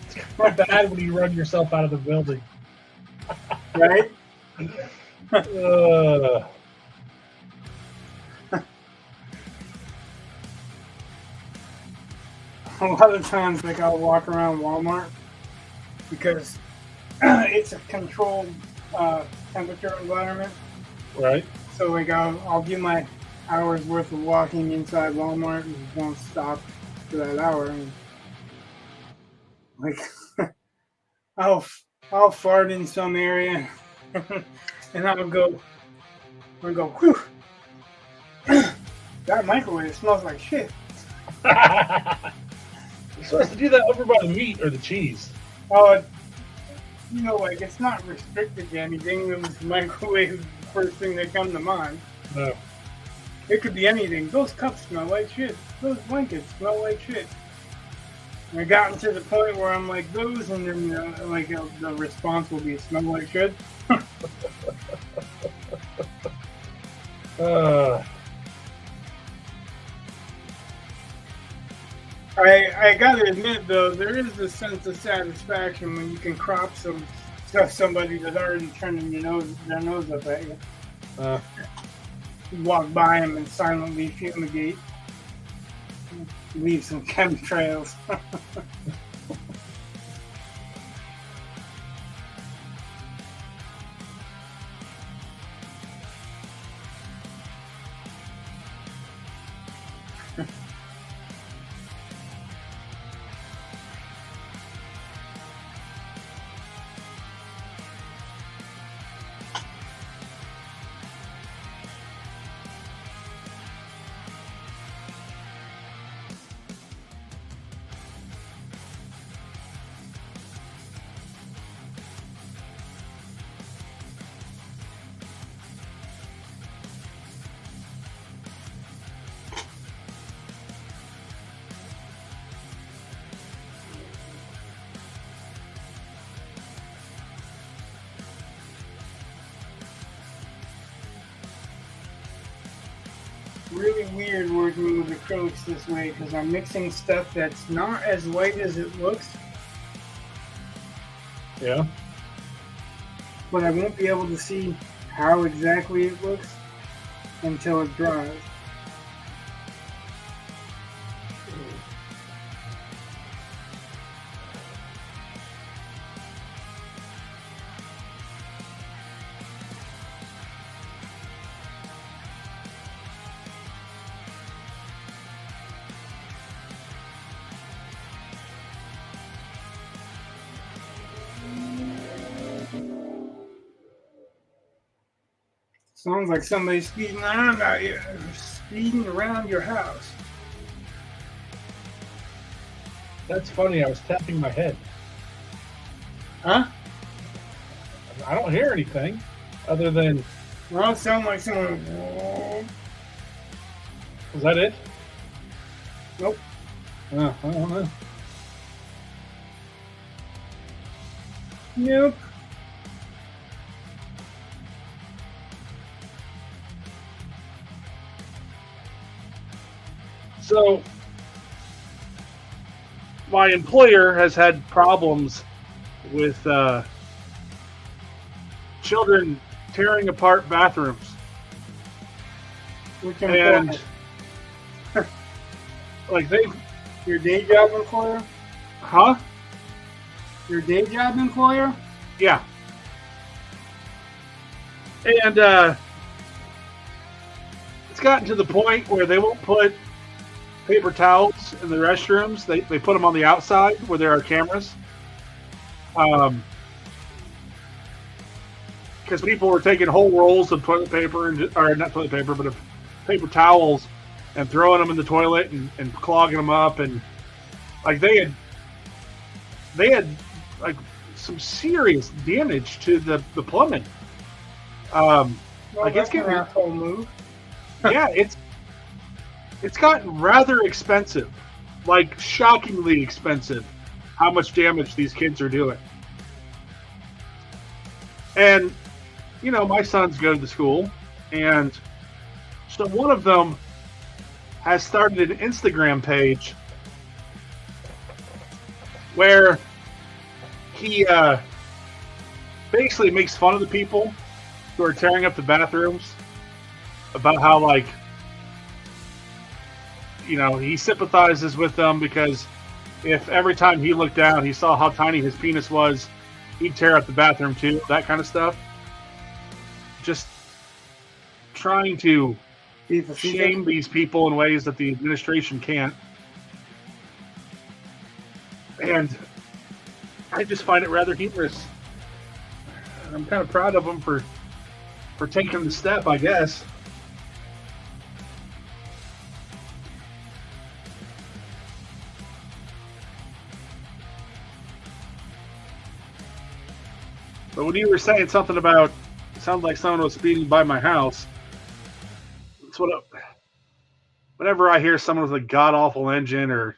It's not bad when you run yourself out of the building. Right? A lot of times, like, I'll walk around Walmart because it's a controlled temperature environment. Right. So, like, I'll do my hour's worth of walking inside Walmart and won't stop for that hour. And, like, I'll fart in some area and I'll go, whew, that microwave smells like shit. You're supposed to do that over by the meat or the cheese. Oh, you know, like, it's not restricted to anything. It was microwave the first thing that come to mind. No. It could be anything. Those cups smell like shit. Those blankets smell like shit. And I gotten to the point where I'm like, those, and then the response will be, smell like shit. I gotta admit, though, there is a sense of satisfaction when you can crop somebody that's already turning their nose up at you. You walk by them and silently fumigate. Leave some chemtrails. Really weird working with acrylics this way because I'm mixing stuff that's not as white as it looks. Yeah. But I won't be able to see how exactly it looks until it dries. Sounds like somebody's speeding around out here, speeding around your house. That's funny. I was tapping my head. Huh? I don't hear anything other than. Well, it sounds like someone. Was that it? Nope. I don't know. Nope. So, my employer has had problems with children tearing apart bathrooms. Which employer? And like they, your day job employer? huh? Your day job employer? Yeah. And it's gotten to the point where they won't put paper towels in the restrooms. They put them on the outside where there are cameras. Because people were taking whole rolls of toilet paper, or not toilet paper, but of paper towels, and throwing them in the toilet and clogging them up. And like they had like some serious damage to the plumbing. Well, Like it's that's an getting, asshole move. yeah, it's gotten rather expensive, like shockingly expensive, how much damage these kids are doing. And you know, my sons go to the school, and so one of them has started an Instagram page where he basically makes fun of the people who are tearing up the bathrooms, about how, like, you know, he sympathizes with them because if every time he looked down he saw how tiny his penis was, he'd tear up the bathroom too, that kind of stuff. Just trying to shame these people in ways that the administration can't. And I just find it rather humorous. I'm kind of proud of him for taking the step, I guess. But when you were saying something about, it sounded like someone was speeding by my house. It's whenever I hear someone with a god awful engine, or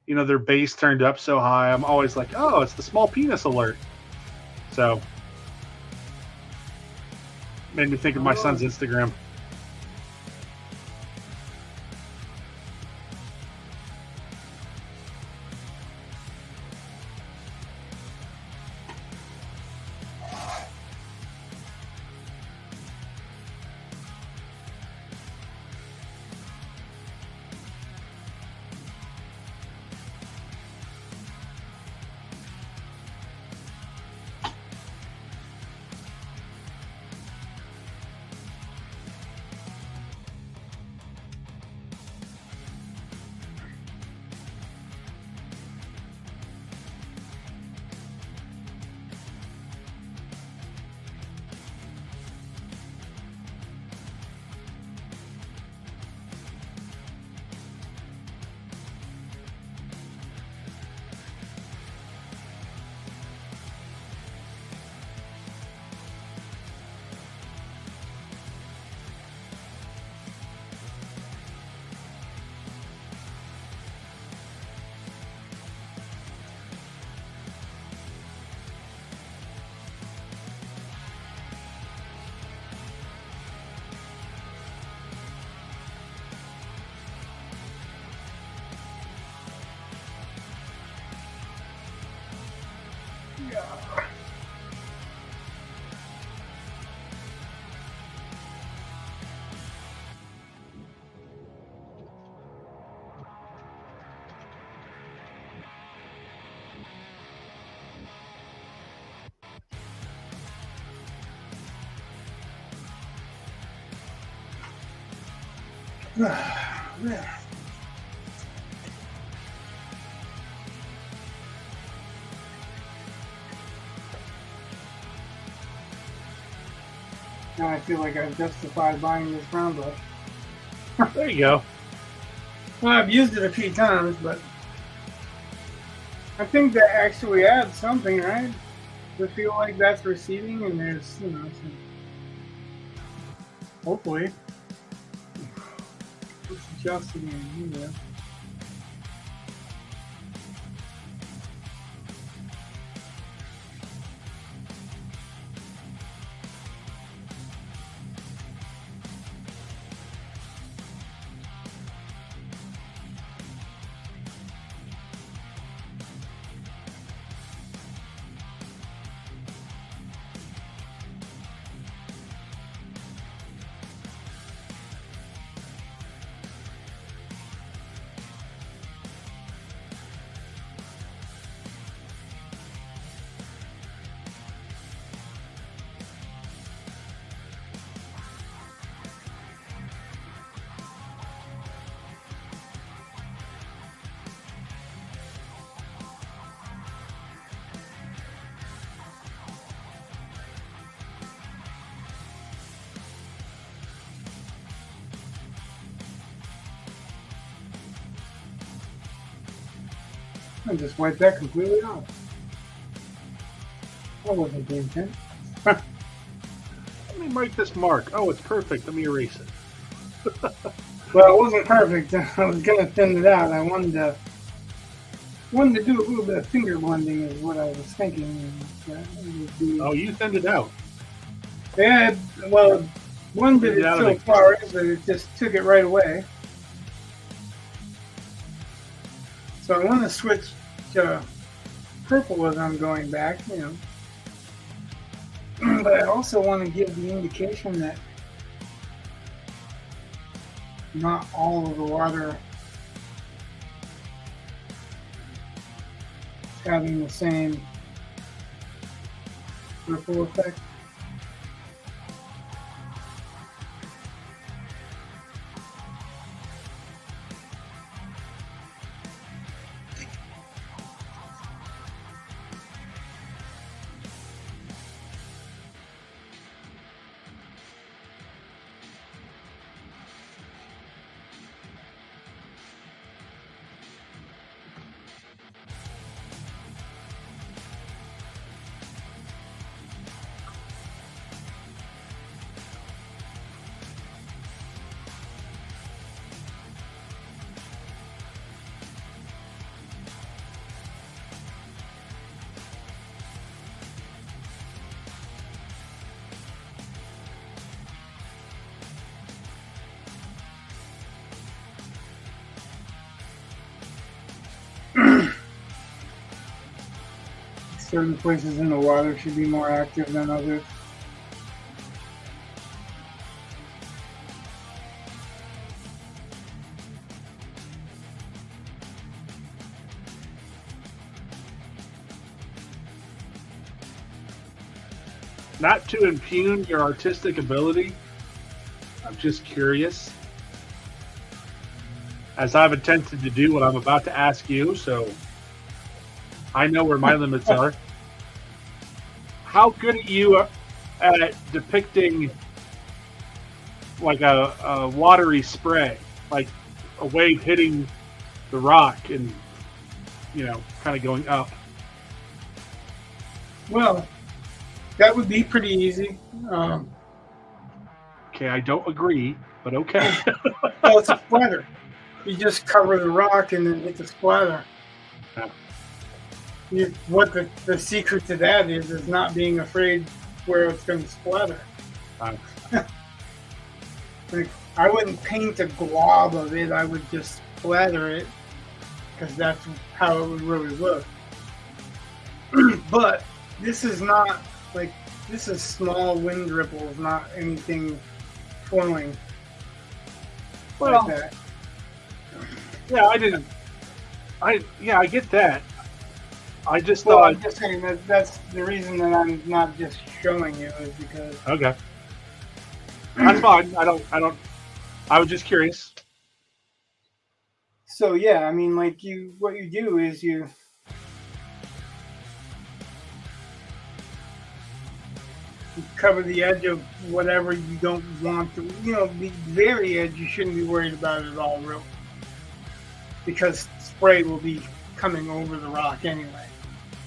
you know, their bass turned up so high, I'm always like, oh, it's the small penis alert. So made me think of my son's Instagram. Yeah. Now I feel like I've justified buying this brown brush. There you go. Well, I've used it a few times, but I think that actually adds something, right? To feel like that's receding, and there's, you know, some, hopefully, it's adjusting in here. I just wipe that completely off. That wasn't the intent. Let me mark this mark. Oh, it's perfect. Let me erase it. Well, it wasn't perfect. I was gonna thin it out. I wanted to do a little bit of finger blending, is what I was thinking. Oh, you thinned it out. Yeah, well, blended it so far that it just took it right away. So I want to switch to purple as I'm going back, But I also want to give the indication that not all of the water is having the same ripple effect. Certain places in the water should be more active than others. Not to impugn your artistic ability, I'm just curious. As I've attempted to do what I'm about to ask you, so I know where my limits are. How good are you at depicting like a watery spray, like a wave hitting the rock and, kind of going up? Well, that would be pretty easy. Okay, I don't agree, but okay. Well, it's a splatter. You just cover the rock and then hit the splatter. Yeah. What the secret to that is not being afraid where it's going to splatter. Like, I wouldn't paint a glob of it. I would just splatter it because that's how it would really look. But this is not this is small wind ripples, not anything flowing like that. Yeah, I get that. I just Well, thought. I'm just saying that's the reason that I'm not just showing you is because. Okay. That's fine. I was just curious. So yeah, I mean, what you do is you cover the edge of whatever you don't want to. The very edge you shouldn't be worried about at all, really, because spray will be coming over the rock anyway.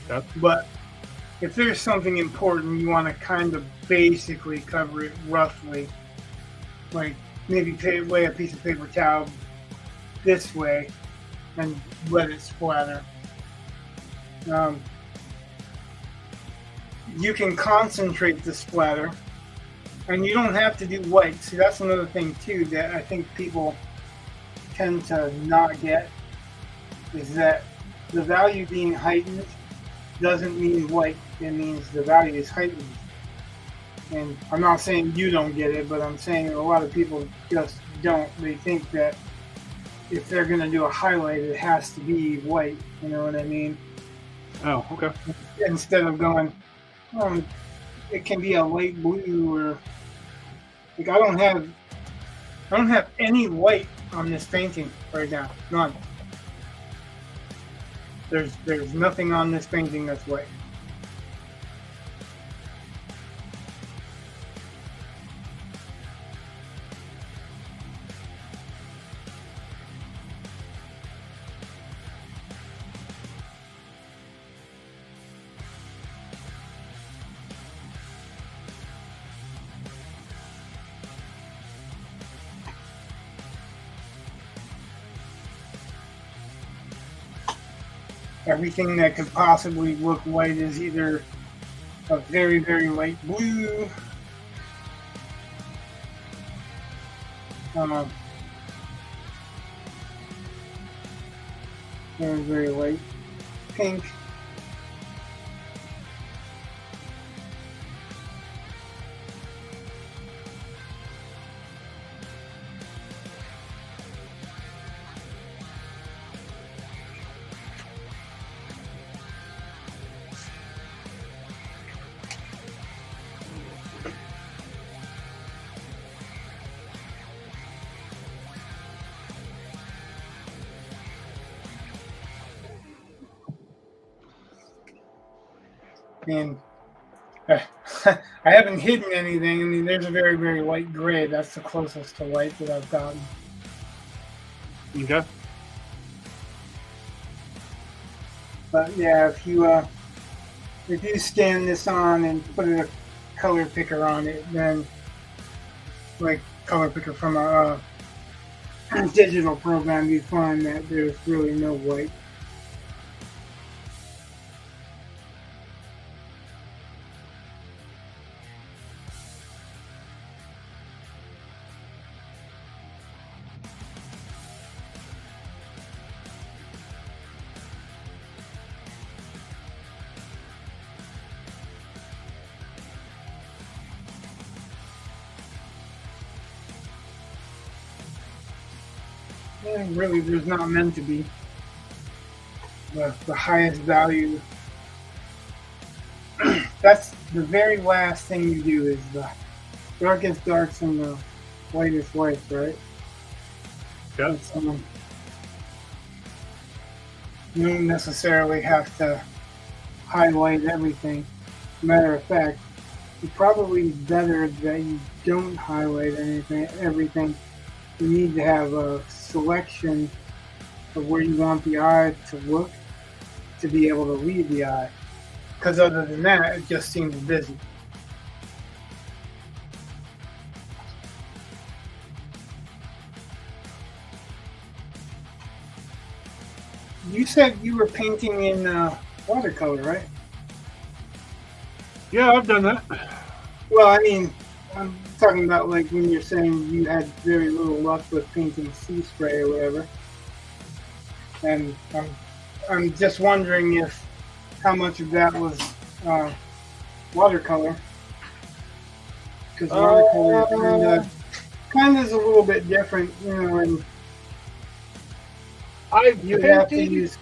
Yep. But if there's something important, you want to kind of basically cover it roughly, like maybe lay a piece of paper towel this way and let it splatter. You can concentrate the splatter, and you don't have to do white. See, that's another thing too that I think people tend to not get, is that the value being heightened doesn't mean white. It means the value is heightened. And I'm not saying you don't get it, but I'm saying a lot of people just don't. They think that if they're going to do a highlight, it has to be white. You know what I mean? Oh, okay. Instead of going, it can be a light blue, or I don't have any white on this painting right now. None. There's nothing on this painting that's white. everything that could possibly look white is either a very, very light blue, very, very light pink, and I haven't hidden anything. I mean, there's a very, very light gray. That's the closest to white that I've gotten. Okay. But yeah, if you scan this on and put a color picker on it, then like color picker from a digital program, you find that there's really no white. And really, there's not meant to be. The highest value. That's the very last thing you do is the darkest darks and the lightest whites, right? Yeah. You don't necessarily have to highlight everything. Matter of fact, it's probably better that you don't highlight everything. You need to have a selection of where you want the eye to look to be able to read the eye. Because other than that, it just seems busy. You said you were painting in watercolor, right? Yeah, I've done that. Well, I mean, I'm talking about like when you're saying you had very little luck with painting sea spray or whatever. And I'm just wondering if how much of that was watercolor. Because watercolor kind of is a little bit different, you know, and you have to use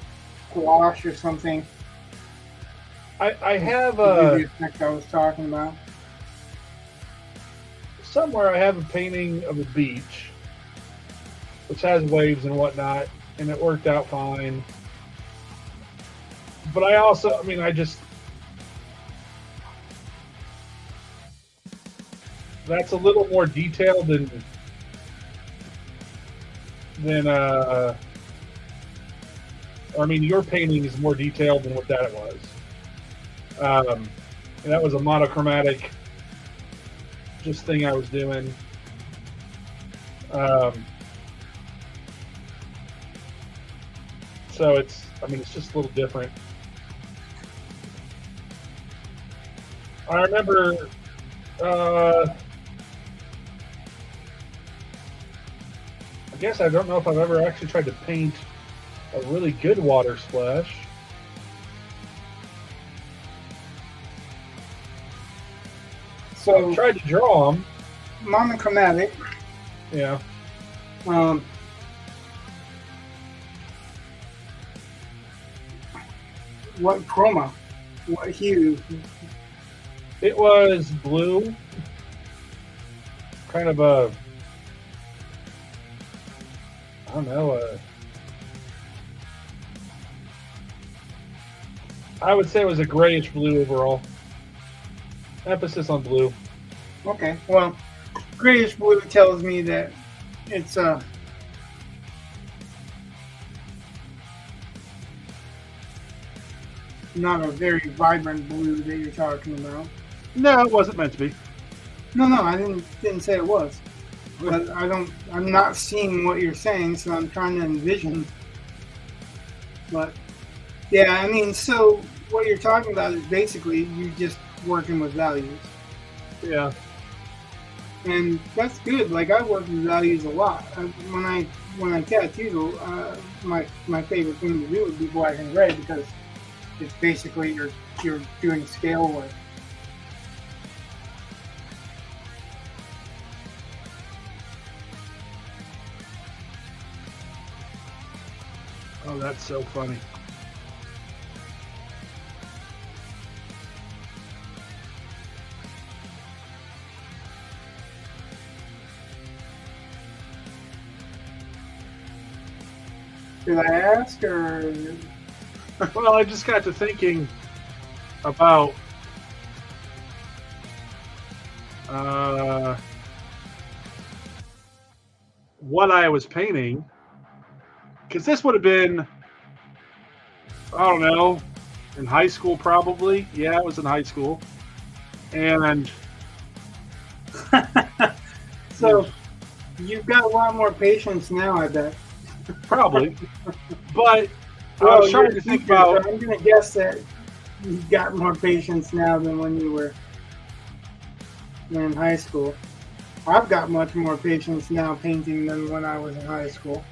gouache or something. I have the effect I was talking about. Somewhere I have a painting of a beach, which has waves and whatnot, and it worked out fine. But I also, I mean, that's a little more detailed than I mean, your painting is more detailed than what that was. And that was a monochromatic just thing I was doing. So it's just a little different. I remember I guess I don't know if I've ever actually tried to paint a really good water splash. So I've tried to draw them. Monochromatic. Yeah. What chroma? What hue? It was blue. Kind of a, I don't know, I would say it was a grayish blue overall. Emphasis on blue. Okay, well, grayish blue tells me that it's not a very vibrant blue that you're talking about. No, it wasn't meant to be. No, I didn't say it was. But I'm not seeing what you're saying, so I'm trying to envision. But Yeah, I mean, so what you're talking about is basically you just working with values. Yeah. And that's good. Like I work with values a lot. When I tattoo, my favorite thing to do would be black and gray because it's basically you're doing scale work. Oh, that's so funny. Did I ask or? Well, I just got to thinking about what I was painting, because this would have been, I don't know, in high school probably. Yeah, it was in high school, and So you've got a lot more patience now, I bet. probably, but I Well, was trying you're to a think teacher, about. so I'm going to guess that you've got more patience now than when you were in high school. I've got much more patience now painting than when I was in high school.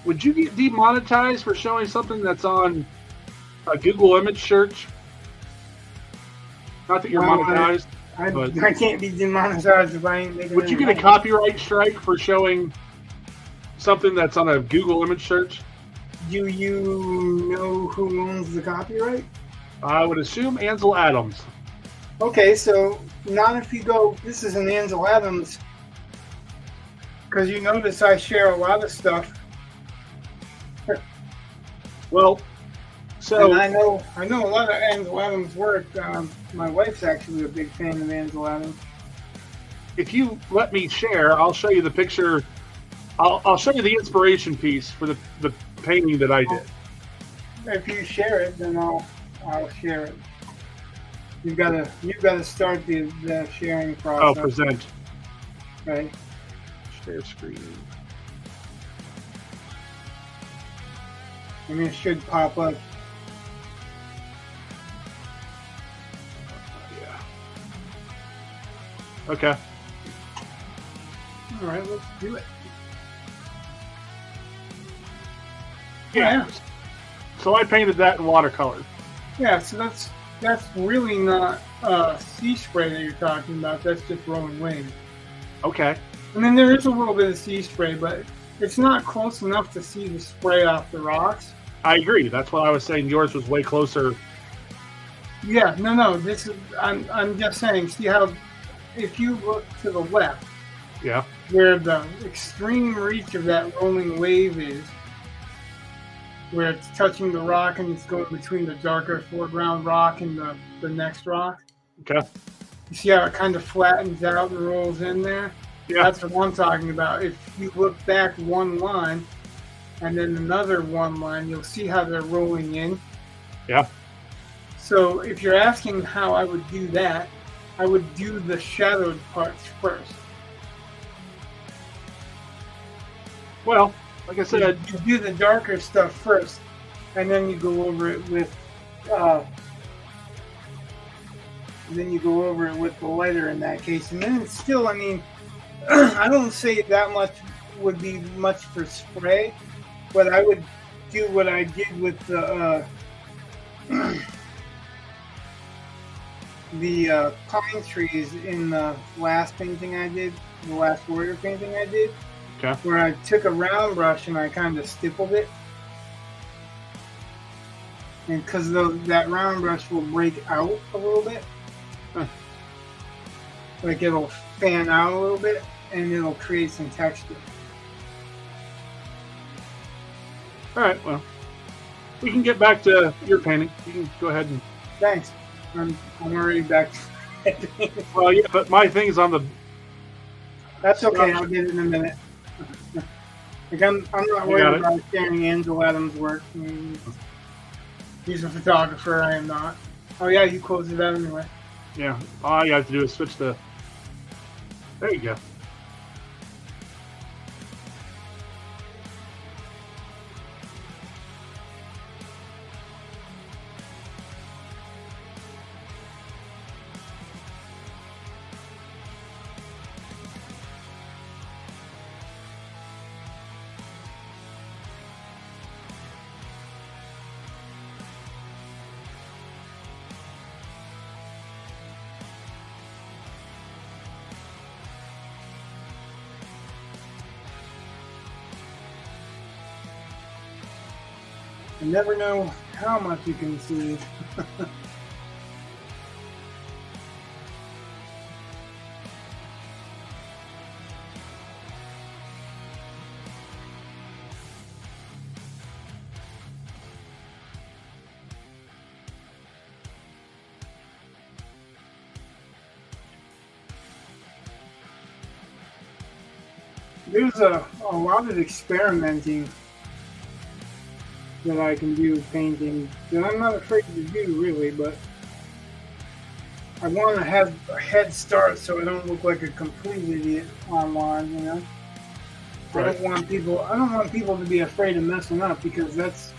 Would you get demonetized for showing something that's on a Google image search? Not that you're Well, monetized. I But- can't be demonetized if I ain't making Would you any get a money. copyright strike for showing something that's on a Google image search? Do you know who owns the copyright? I would assume Ansel Adams. Okay, so not if you go, this is an Ansel Adams, because you notice I share a lot of stuff. Well, so And I know a lot of Ansel Adams' work. My wife's actually a big fan of Ansel Adams. if you let me share, I'll show you the picture. I'll show you the inspiration piece for the painting that I did. If you share it, then I'll share it. You've got to start the sharing Oh, process. present. Right. Share screen. I mean, it should pop up. Yeah. Okay. All right, let's do it. Yeah. So I painted that in watercolor. Yeah, so that's really not sea spray that you're talking about. That's just rolling waves. Okay. And then there is a little bit of sea spray, but it's not close enough to see the spray off the rocks. I agree. That's what I was saying. Yours was way closer. Yeah, no. This is I'm just saying. See how if you look to the left, Yeah. where the extreme reach of that rolling wave is, where it's touching the rock and it's going between the darker foreground rock and the next rock. Okay. You see how it kind of flattens out and rolls in there? Yeah. That's what I'm talking about. If you look back one line and then another one line, you'll see how they're rolling in. Yeah. So if you're asking how I would do that, I would do the shadowed parts first. Well, like I said, You do the darker stuff first, and then you go over it with the lighter in that case. And then it's still, I mean, I don't say that much would be much for spray, but I would do what I did with the pine trees in the last painting I did, the last warrior painting I did. Okay. Where I took a round brush and I kind of stippled it. And because that round brush will break out a little bit. Huh. Like it'll fan out a little bit and it'll create some texture. all right. Well, we can get back to your painting. You can go ahead and. Thanks. I'm already back. Well, yeah, but my thing's on the. That's okay. I'll get it in a minute. Like I'm not worried about sharing Ansel Adams' work. I mean, he's a photographer. I am not. Oh yeah, you closed it out anyway. Yeah. All you have to do is switch the. There you go. You never know how much you can see. There's a lot of experimenting that I can do with painting that I'm not afraid to do, really, but I want to have a head start so I don't look like a complete idiot online, you know? Right. I don't want people to be afraid of messing up, because that's,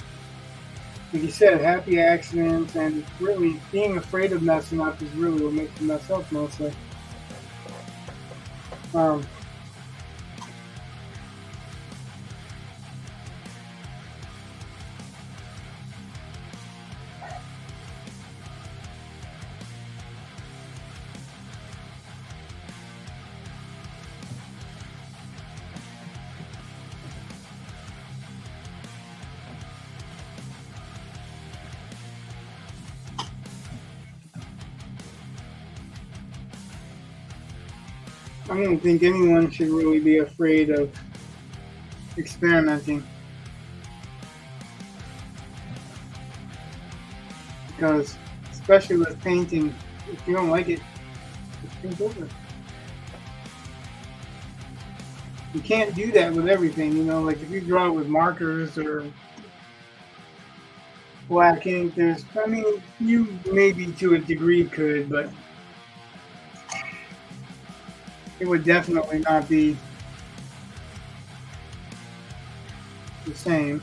like you said, happy accidents, and really being afraid of messing up is really what makes you mess up mostly. I don't think anyone should really be afraid of experimenting, because, especially with painting, if you don't like it, just paint over it. You can't do that with everything, you know. Like if you draw with markers or black ink, you maybe to a degree could, but it would definitely not be the same.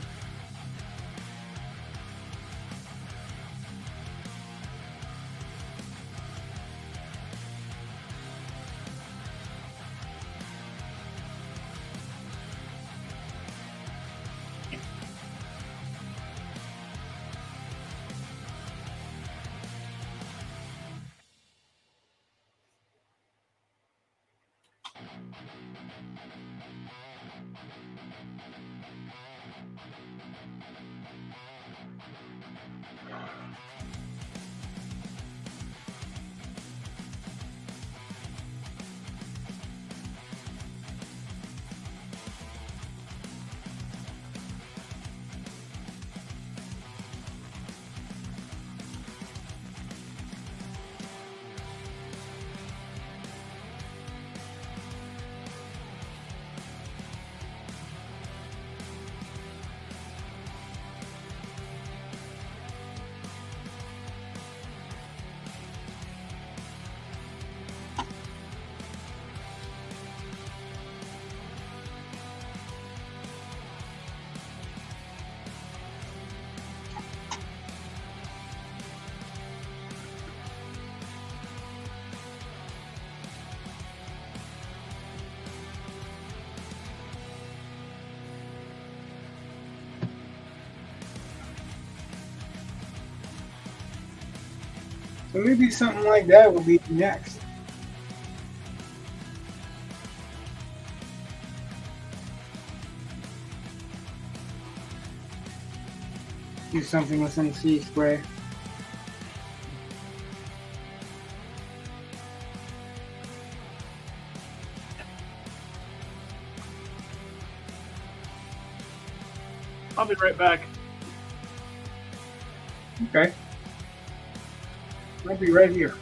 So maybe something like that will be next. Do something with some sea spray. I'll be right back. Okay. I'll be right here.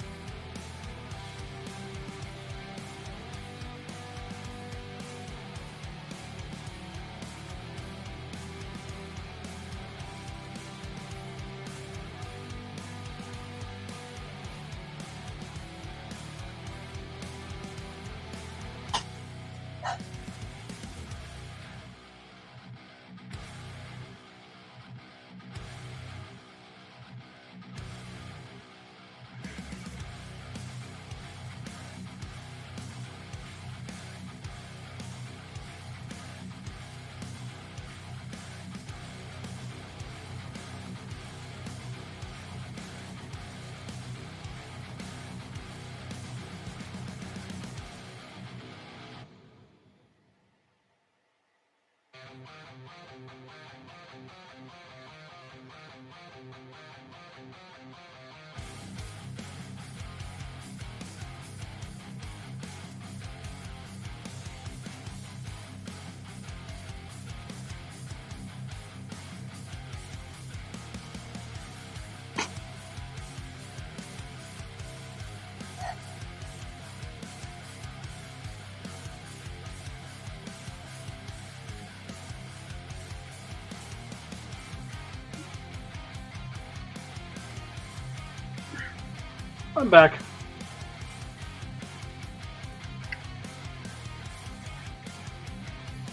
I'm back.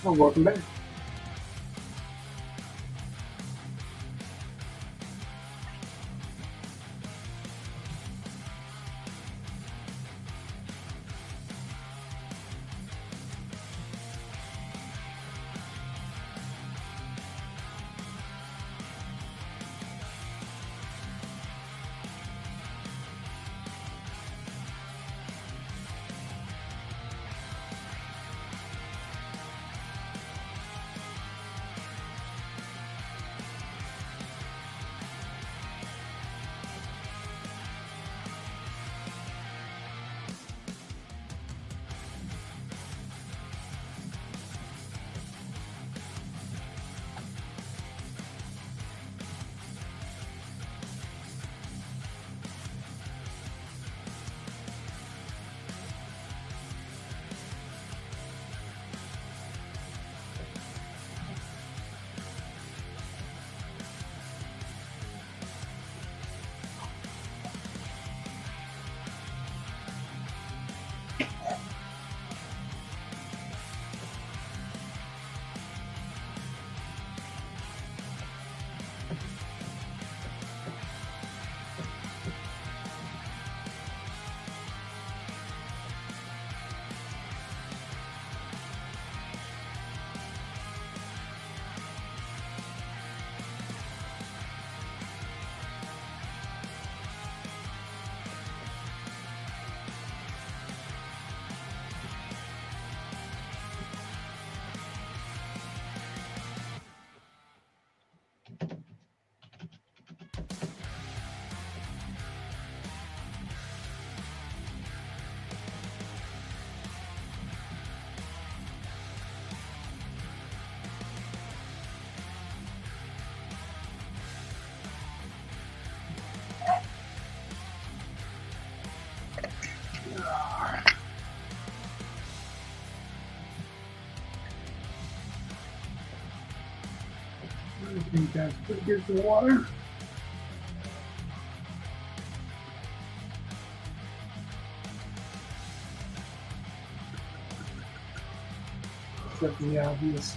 Oh, welcome back. I think that's pretty good for the water. Except the obvious.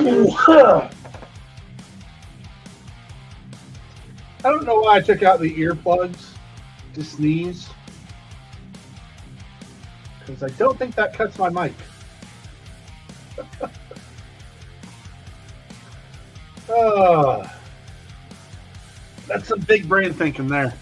I don't know why I took out the earplugs to sneeze. Because I don't think that cuts my mic. That's some big brain thinking there.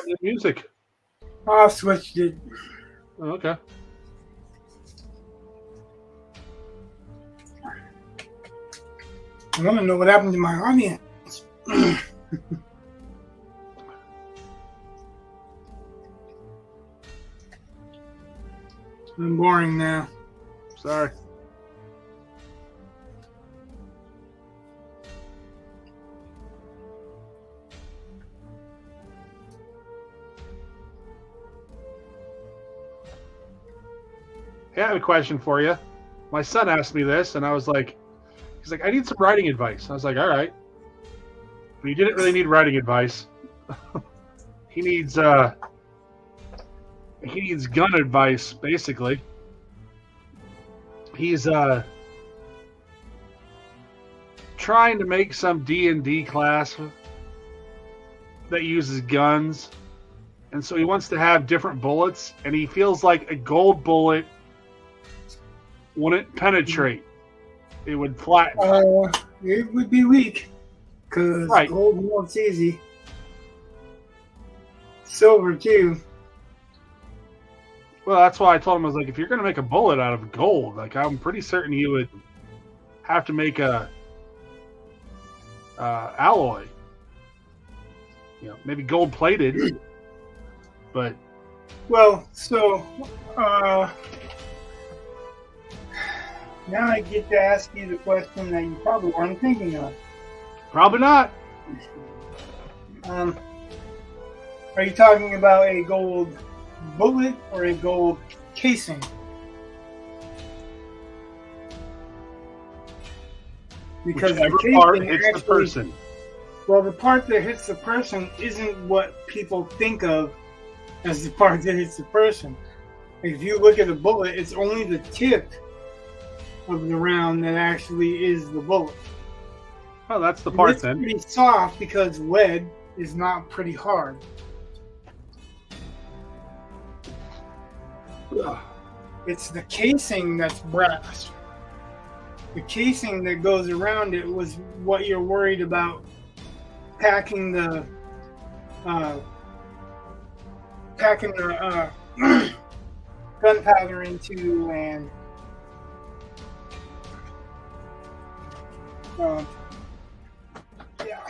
the music? I switched it. Oh, okay. I want to know what happened to my audience. I'm boring now. Sorry. Hey, I have a question for you. My son asked me this, and I was like, he's like, I need some writing advice. I was like, all right. But he didn't really need writing advice. He needs gun advice, basically. He's trying to make some D&D class that uses guns, and so he wants to have different bullets, and he feels like a gold bullet wouldn't penetrate. It would flatten. It would be weak because Right. gold won't easy. Silver too. Well, that's why I told him, I was like, if you're going to make a bullet out of gold, like, I'm pretty certain you would have to make a alloy. You know, maybe gold plated, but Well, so now I get to ask you the question that you probably weren't thinking of. probably not. Are you talking about a gold bullet or a gold casing? Because Whichever the part casing hits the actually- person. Well, the part that hits the person isn't what people think of as the part that hits the person. If you look at a bullet, it's only the tip of the round that actually is the bullet. Oh, that's the part It's then. pretty soft because lead is not pretty hard. It's the casing that's brass. The casing that goes around it was what you're worried about packing the gunpowder into, and yeah.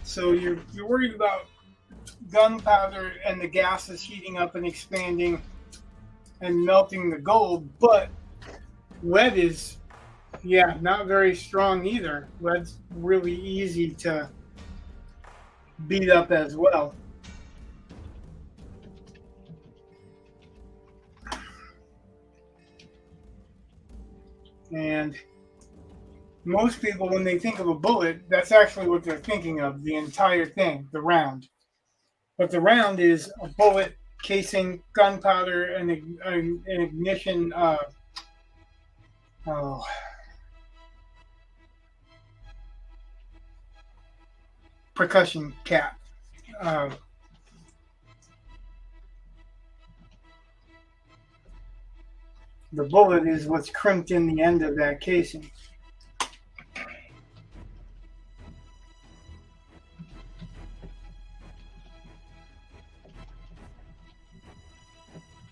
So you're worried about gunpowder and the gases heating up and expanding and melting the gold, but lead is, not very strong either. Lead's really easy to beat up as well. And most people, when they think of a bullet, that's actually what they're thinking of, the entire thing, the round. But the round is a bullet, casing, gunpowder, and an ignition. Percussion cap. The bullet is what's crimped in the end of that casing.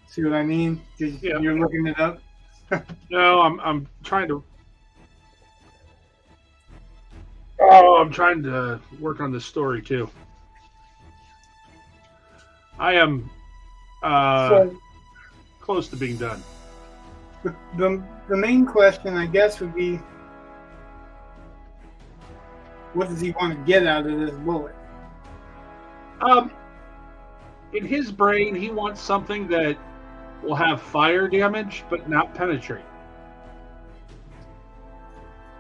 See what I mean? Yeah. You're looking it up? No, I'm trying to. Oh, I'm trying to work on this story too. I am So close to being done. the main question, I guess, would be, what does he want to get out of this bullet? In his brain, he wants something that will have fire damage but not penetrate.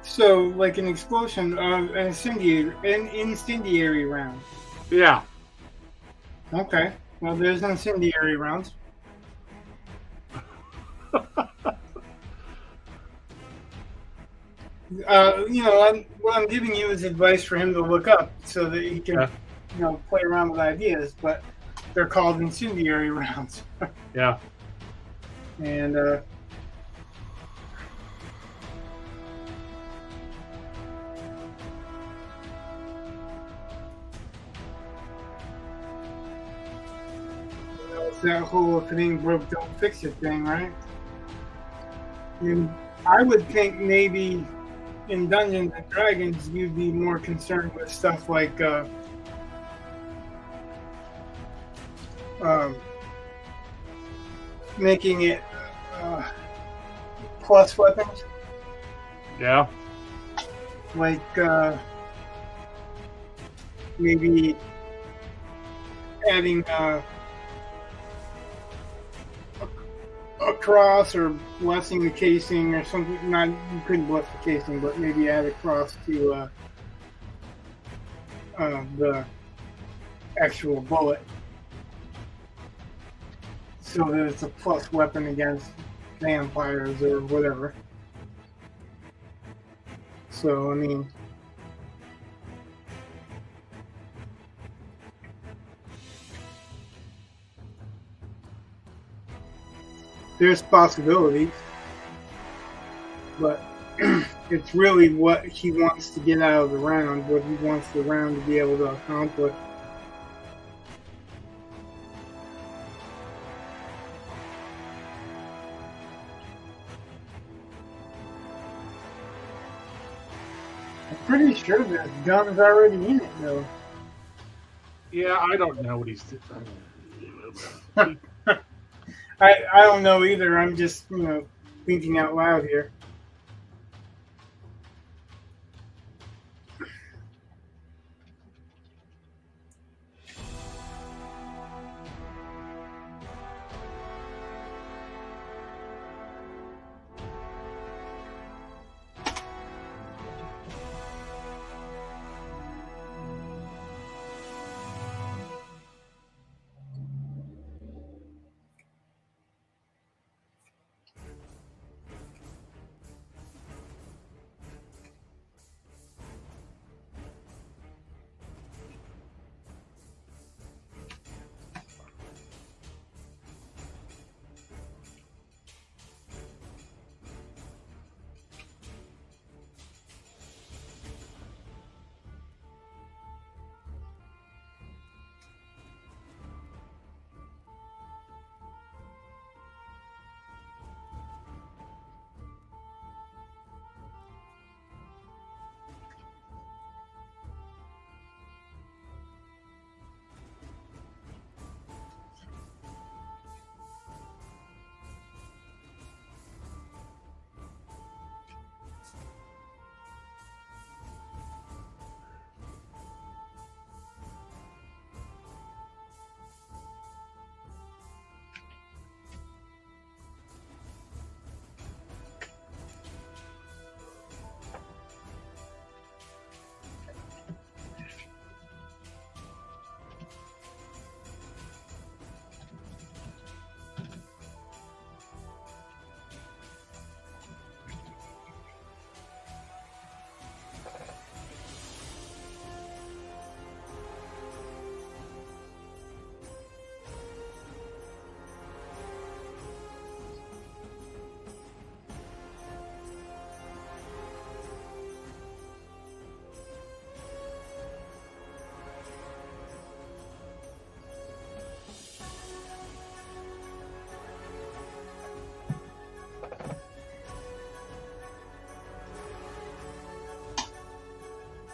So, like an explosion, an incendiary round. Yeah. Okay. Well, there's incendiary rounds. What I'm giving you is advice for him to look up so that he can, play around with ideas. But they're called incendiary rounds. Yeah. And that whole if it ain't broke, don't fix it thing, right? And I would think maybe in Dungeons and Dragons you'd be more concerned with stuff like making it plus weapons. Yeah. Like maybe adding a cross or blessing the casing or something. Not you couldn't bless the casing, but maybe add a cross to the actual bullet, so that it's a plus weapon against vampires or whatever. So I mean, there's possibilities, but it's really what he wants to get out of the round, what he wants the round to be able to accomplish. I'm pretty sure that gun's already in it, though. Yeah, I don't know what he's doing. I don't know either. I'm just, thinking out loud here.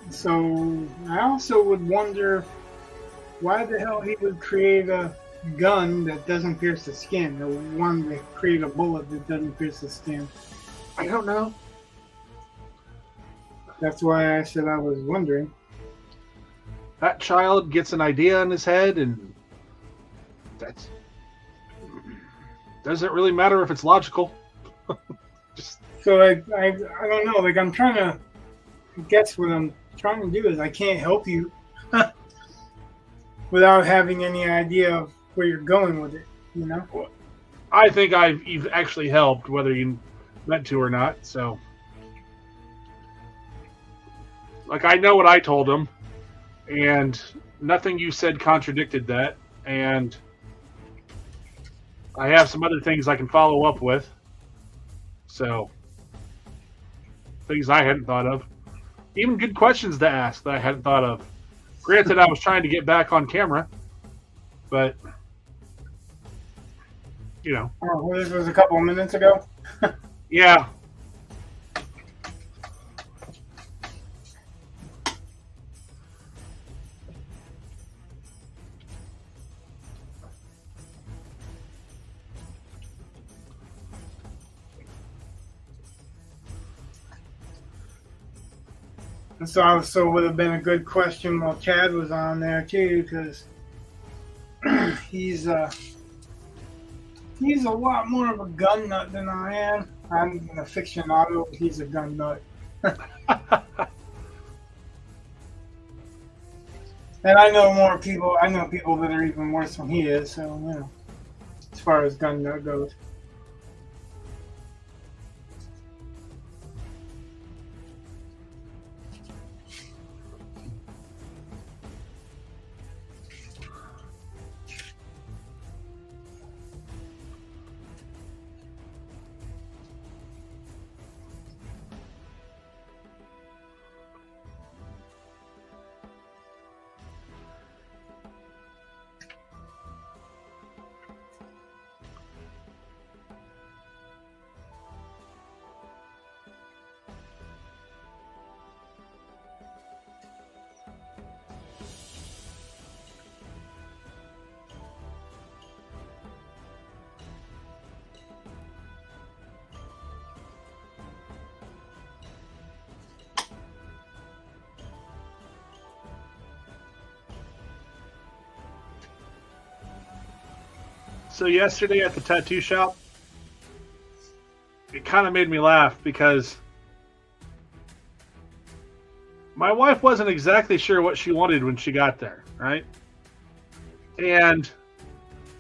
So I also would wonder why the hell he would create a gun that doesn't pierce the skin, or one to create a bullet that doesn't pierce the skin. I don't know. That's why I said I was wondering. That child gets an idea in his head, and that doesn't really matter if it's logical. So I don't know. Like, I'm trying to guess what I'm trying to do is I can't help you without having any idea of where you're going with it, you know? I think you've actually helped, whether you meant to or not. So, like, I know what I told him, and nothing you said contradicted that. And I have some other things I can follow up with. So, things I hadn't thought of. Even good questions to ask that I hadn't thought of. Granted, I was trying to get back on camera, but Oh, well, this was a couple of minutes ago. Yeah. This also would have been a good question while Chad was on there too, because he's a lot more of a gun nut than I am. I'm an aficionado. He's a gun nut. And I know more people. I know people that are even worse than he is. So, as far as gun nut goes. So yesterday at the tattoo shop, it kind of made me laugh because my wife wasn't exactly sure what she wanted when she got there, right? And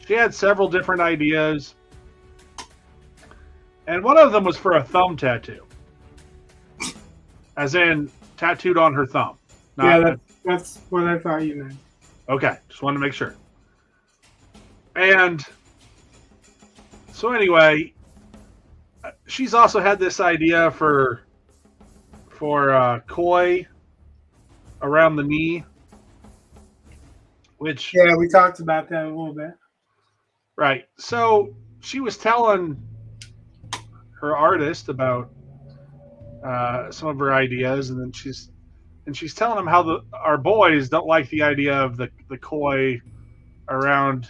she had several different ideas. And one of them was for a thumb tattoo. As in, tattooed on her thumb. That's what I thought you meant. Okay, just wanted to make sure. And so anyway, she's also had this idea for koi around the knee, which we talked about that a little bit. Right. So she was telling her artist about some of her ideas, and then she's telling him how our boys don't like the idea of the koi around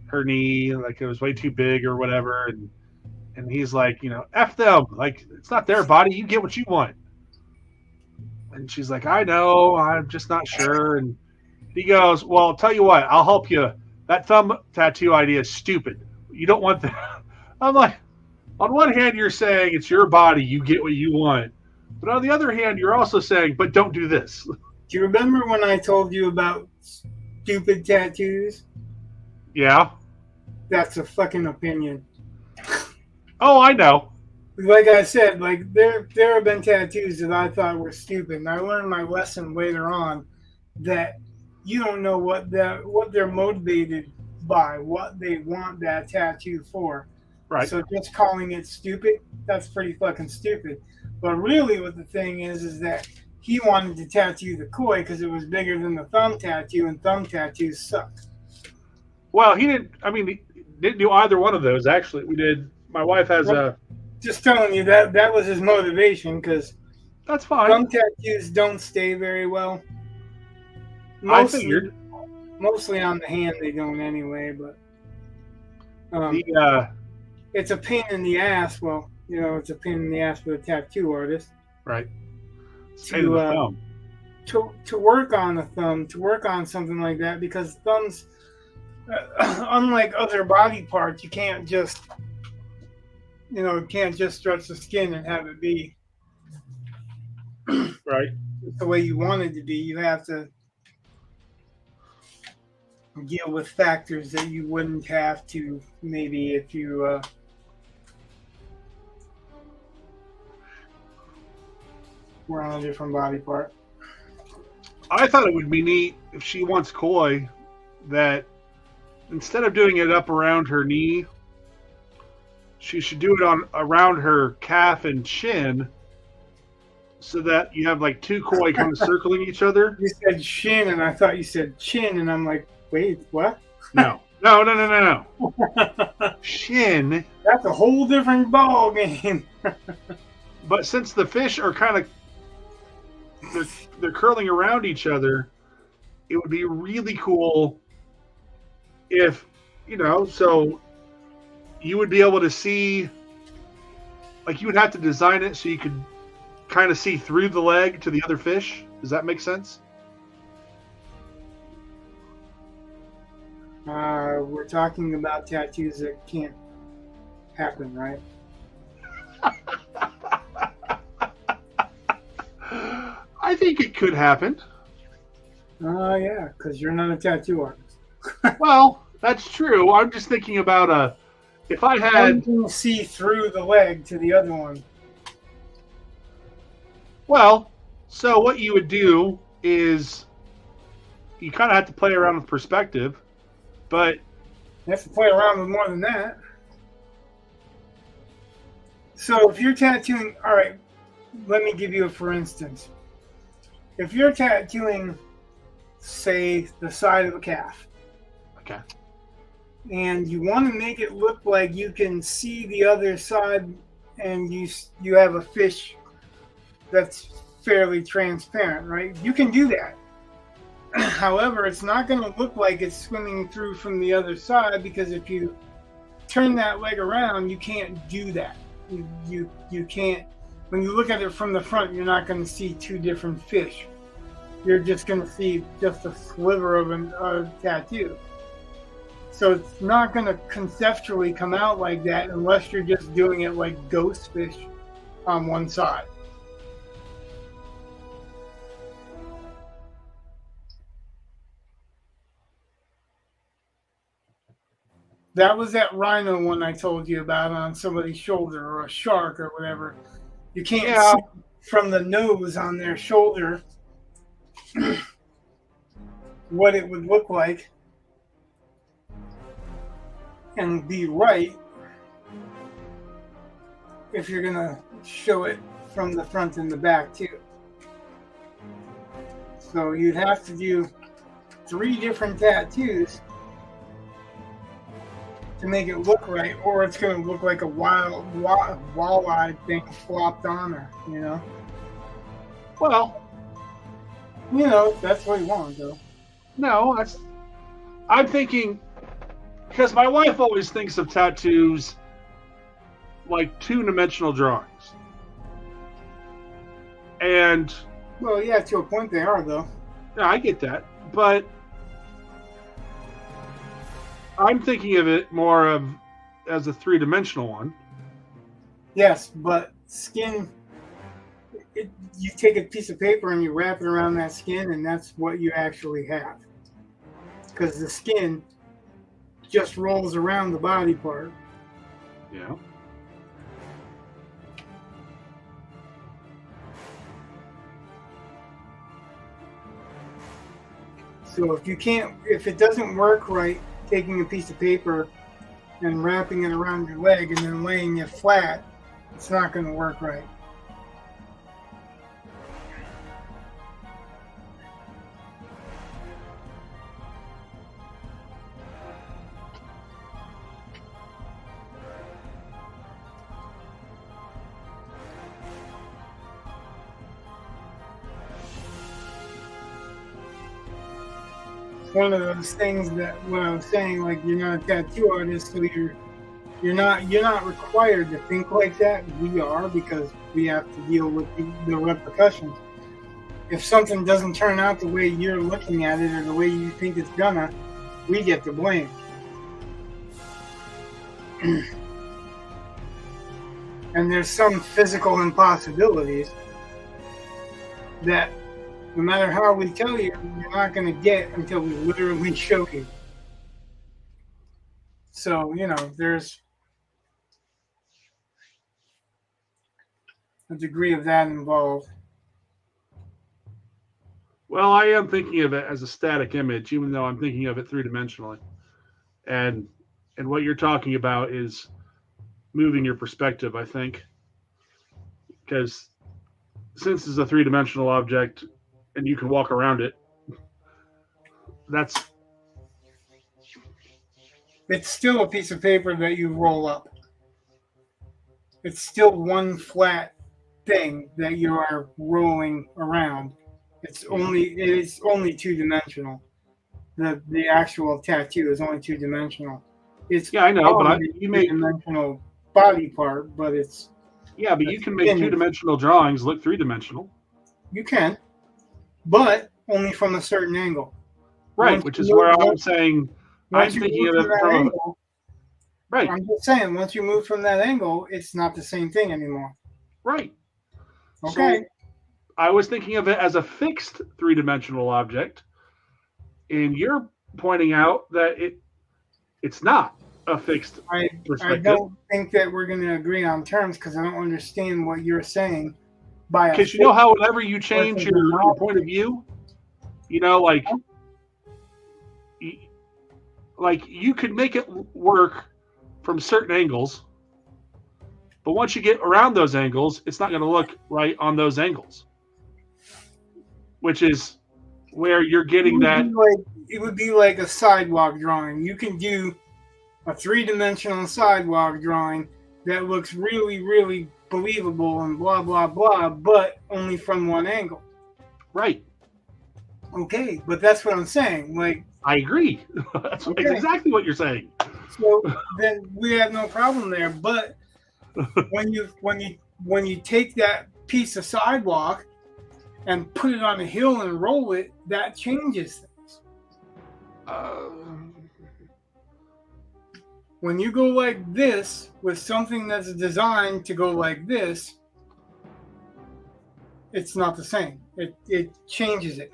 her knee, like it was way too big or whatever, and he's like, F them, like it's not their body, you get what you want. And she's like, I know, I'm just not sure. And he goes, well, I'll tell you what, I'll help you. That thumb tattoo idea is stupid. You don't want that. I'm like, on one hand, you're saying it's your body, you get what you want. But on the other hand, you're also saying, but don't do this. Do you remember when I told you about stupid tattoos? Yeah. That's a fucking opinion. Oh, I know. Like I said, like there have been tattoos that I thought were stupid, and I learned my lesson later on that you don't know what they're motivated by, what they want that tattoo for. Right. So just calling it stupid, that's pretty fucking stupid. But really, what the thing is that he wanted to tattoo the koi because it was bigger than the thumb tattoo, and thumb tattoos suck. Well, he didn't do either one of those. Actually, we did. My wife has Just telling you that was his motivation, because that's fine. thumb tattoos don't stay very well. I figured. Mostly on the hand they don't anyway, but it's a pain in the ass. Well, it's a pain in the ass for the tattoo artist. Right. To work on a thumb, to work on something like that, because thumbs, unlike other body parts, you can't just stretch the skin and have it be right the way you want it to be. You have to deal with factors that you wouldn't have to maybe if you were on a different body part. I thought it would be neat if she wants koi, that instead of doing it up around her knee, she should do it around her calf and chin, so that you have like two koi kind of circling each other. You said shin, and I thought you said chin, and I'm like, wait, what? No, No. Shin. That's a whole different ball game. But since the fish are kind of they're curling around each other, it would be really cool if so you would be able to see, like you would have to design it so you could kind of see through the leg to the other fish. Does that make sense? We're talking about tattoos that can't happen, right? I think it could happen. Yeah, because you're not a tattoo artist. Well, that's true. I'm just thinking about if I One had. can see through the leg to the other one. Well, so what you would do is you kind of have to play around with perspective, but You have to play around with more than that. So if you're tattooing, all right, let me give you a for instance. If you're tattooing, say, the side of a calf, okay. and you want to make it look like you can see the other side, and you have a fish that's fairly transparent, right? You can do that. However, it's not going to look like it's swimming through from the other side, because if you turn that leg around, you can't do that. You can't. When you look at it from the front, you're not going to see two different fish. You're just going to see just a sliver of a tattoo. So it's not going to conceptually come out like that unless you're just doing it like ghost fish on one side. That was that rhino one I told you about on somebody's shoulder, or a shark or whatever. You can't see from the nose on their shoulder what it would look like and be right if you're going to show it from the front and the back too. So you'd have to do 3 different tattoos to make it look right, or it's going to look like a wall-eyed thing flopped on her, Well, that's what you want, though. no, I'm thinking, because my wife always thinks of tattoos like 2-dimensional drawings. And Well, yeah, to a point they are, though. yeah, I get that, but I'm thinking of it more as a 3-dimensional one. Yes, but skin, you take a piece of paper and you wrap it around that skin, and that's what you actually have. Because the skin just rolls around the body part. Yeah. So if it doesn't work right, taking a piece of paper and wrapping it around your leg and then laying it flat, it's not going to work right. One of those things that what I was saying, like you're not a tattoo artist, so you're not required to think like that. We are, because we have to deal with the repercussions. If something doesn't turn out the way you're looking at it or the way you think it's gonna, we get the blame. And there's some physical impossibilities that no matter how we tell you, you're not going to get until we literally show you. So, there's a degree of that involved. Well, I am thinking of it as a static image, even though I'm thinking of it 3-dimensionally. And what you're talking about is moving your perspective, I think. Because since it's a 3-dimensional object and you can walk around it, that's It's still a piece of paper that you roll up. It's still one flat thing that you are rolling around. It's only 2-dimensional. The actual tattoo is only 2-dimensional. It's I know, but you make 2-dimensional body part, but it's but you can make 2-dimensional drawings look 3-dimensional. You can, but only from a certain angle. Right, which is where I'm saying I'm thinking of it from angle. Right. I'm just saying, once you move from that angle, it's not the same thing anymore. Right. Okay. So I was thinking of it as a fixed 3-dimensional object, and you're pointing out that it's not a fixed perspective. I don't think that we're going to agree on terms because I don't understand what you're saying. Because you know how whenever you change your point of view, like you could make it work from certain angles, but once you get around those angles, it's not going to look right on those angles, which is where you're getting that. It would be like a sidewalk drawing. You can do a 3-dimensional sidewalk drawing that looks really, really believable and blah, blah, blah, but only from one angle. Right. Okay, but that's what I'm saying. Like, I agree. That's exactly what you're saying. So then we have no problem there. But when you take that piece of sidewalk and put it on a hill and roll it, that changes things. When you go like this with something that's designed to go like this, it's not the same. It changes it.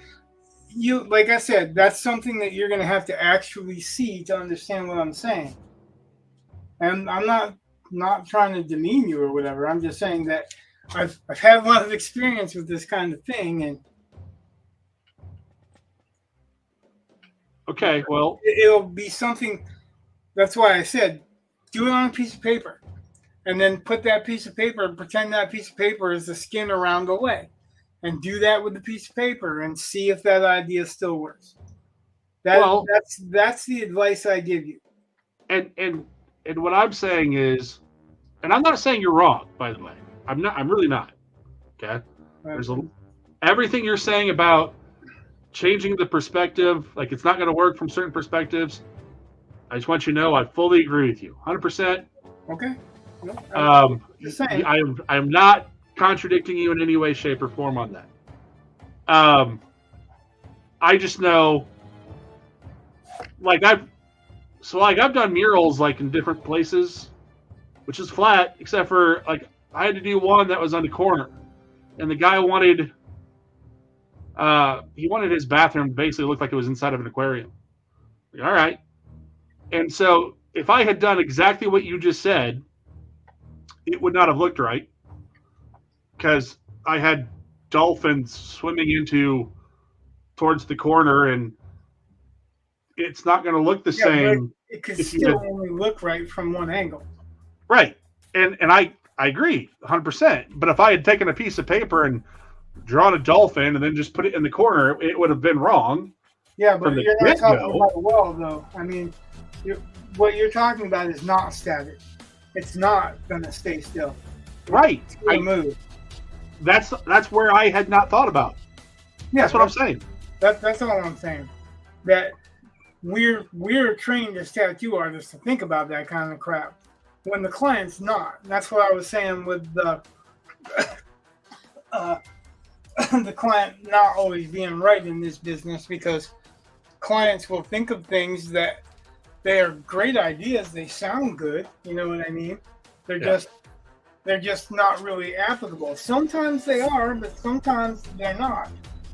Like I said, that's something that you're going to have to actually see to understand what I'm saying. And I'm not trying to demean you or whatever. I'm just saying that I've had a lot of experience with this kind of thing, and okay, well, it'll be something. That's why I said, do it on a piece of paper, and then put that piece of paper and pretend that piece of paper is the skin around the leg. And do that with the piece of paper and see if that idea still works. That's the advice I give you. And what I'm saying is, and I'm not saying you're wrong, by the way. I'm really not. Okay. There's everything you're saying about changing the perspective, like it's not going to work from certain perspectives. I just want you to know I fully agree with you, 100%. Okay. Just saying. I'm not contradicting you in any way, shape, or form on that. I just know, I've done murals in different places, which is flat, except for I had to do one that was on the corner, and the guy wanted his bathroom to basically look like it was inside of an aquarium. All right, and so if I had done exactly what you just said, it would not have looked right. Because I had dolphins swimming towards the corner, and it's not going to look the same. It could still only look right from one angle. Right, and I agree 100%. But if I had taken a piece of paper and drawn a dolphin and then just put it in the corner, it would have been wrong. Yeah, but you're not talking about the wall, though. I mean, what you're talking about is not static. It's not going to stay still. Right. It's going to move. That's where I had not thought about. Yeah, that's what I'm saying. That's all I'm saying. That we're trained as tattoo artists to think about that kind of crap when the client's not. That's what I was saying with the the client not always being right in this business, because clients will think of things that they are great ideas. They sound good. You know what I mean? They're just not really applicable. Sometimes they are, but sometimes they're not.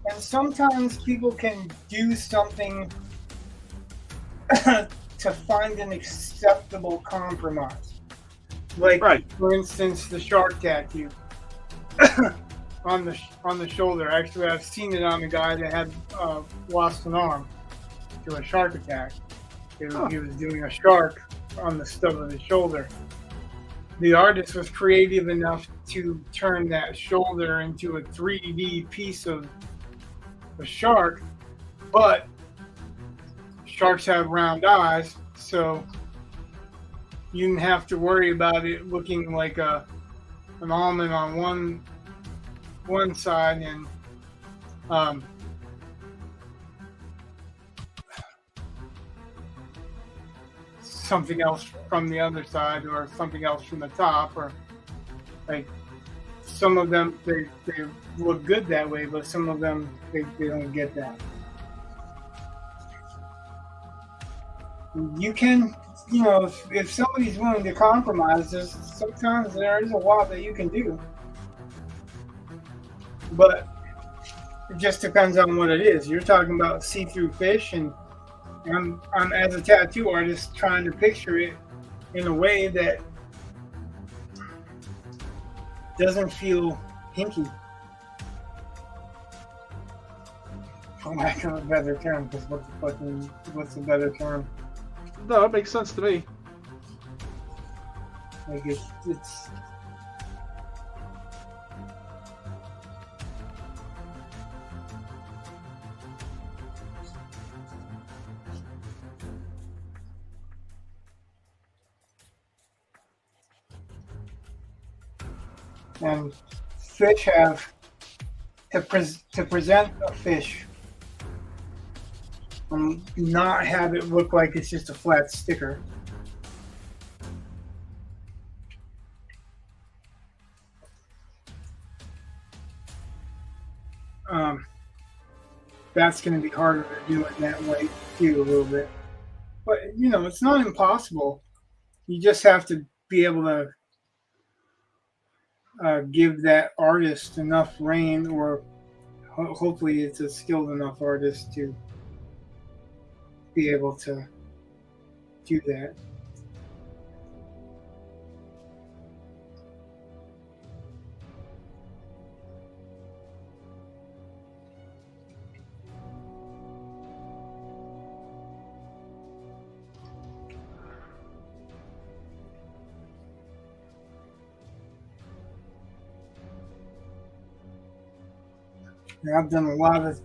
And sometimes people can do something to find an acceptable compromise. For instance, the shark tattoo on the shoulder. Actually, I've seen it on a guy that had lost an arm to a shark attack. He was doing a shark on the stub of his shoulder. The artist was creative enough to turn that shoulder into a 3D piece of a shark, but sharks have round eyes, so you didn't have to worry about it looking like an almond on one side and something else from the other side, or something else from the top, or like some of them they look good that way, but some of them they don't get that. You can, if somebody's willing to compromise, sometimes there is a lot that you can do, but it just depends on what it is. You're talking about see-through fish, and I'm as a tattoo artist trying to picture it in a way that doesn't feel hinky, for lack of a better term. Because what's the better term? No, it makes sense to me. Like it's. And fish have to present a fish and not have it look like it's just a flat sticker. That's going to be harder to do it that way too, a little bit. But it's not impossible. You just have to be able to give that artist enough reign, or hopefully it's a skilled enough artist to be able to do that. And I've done a lot of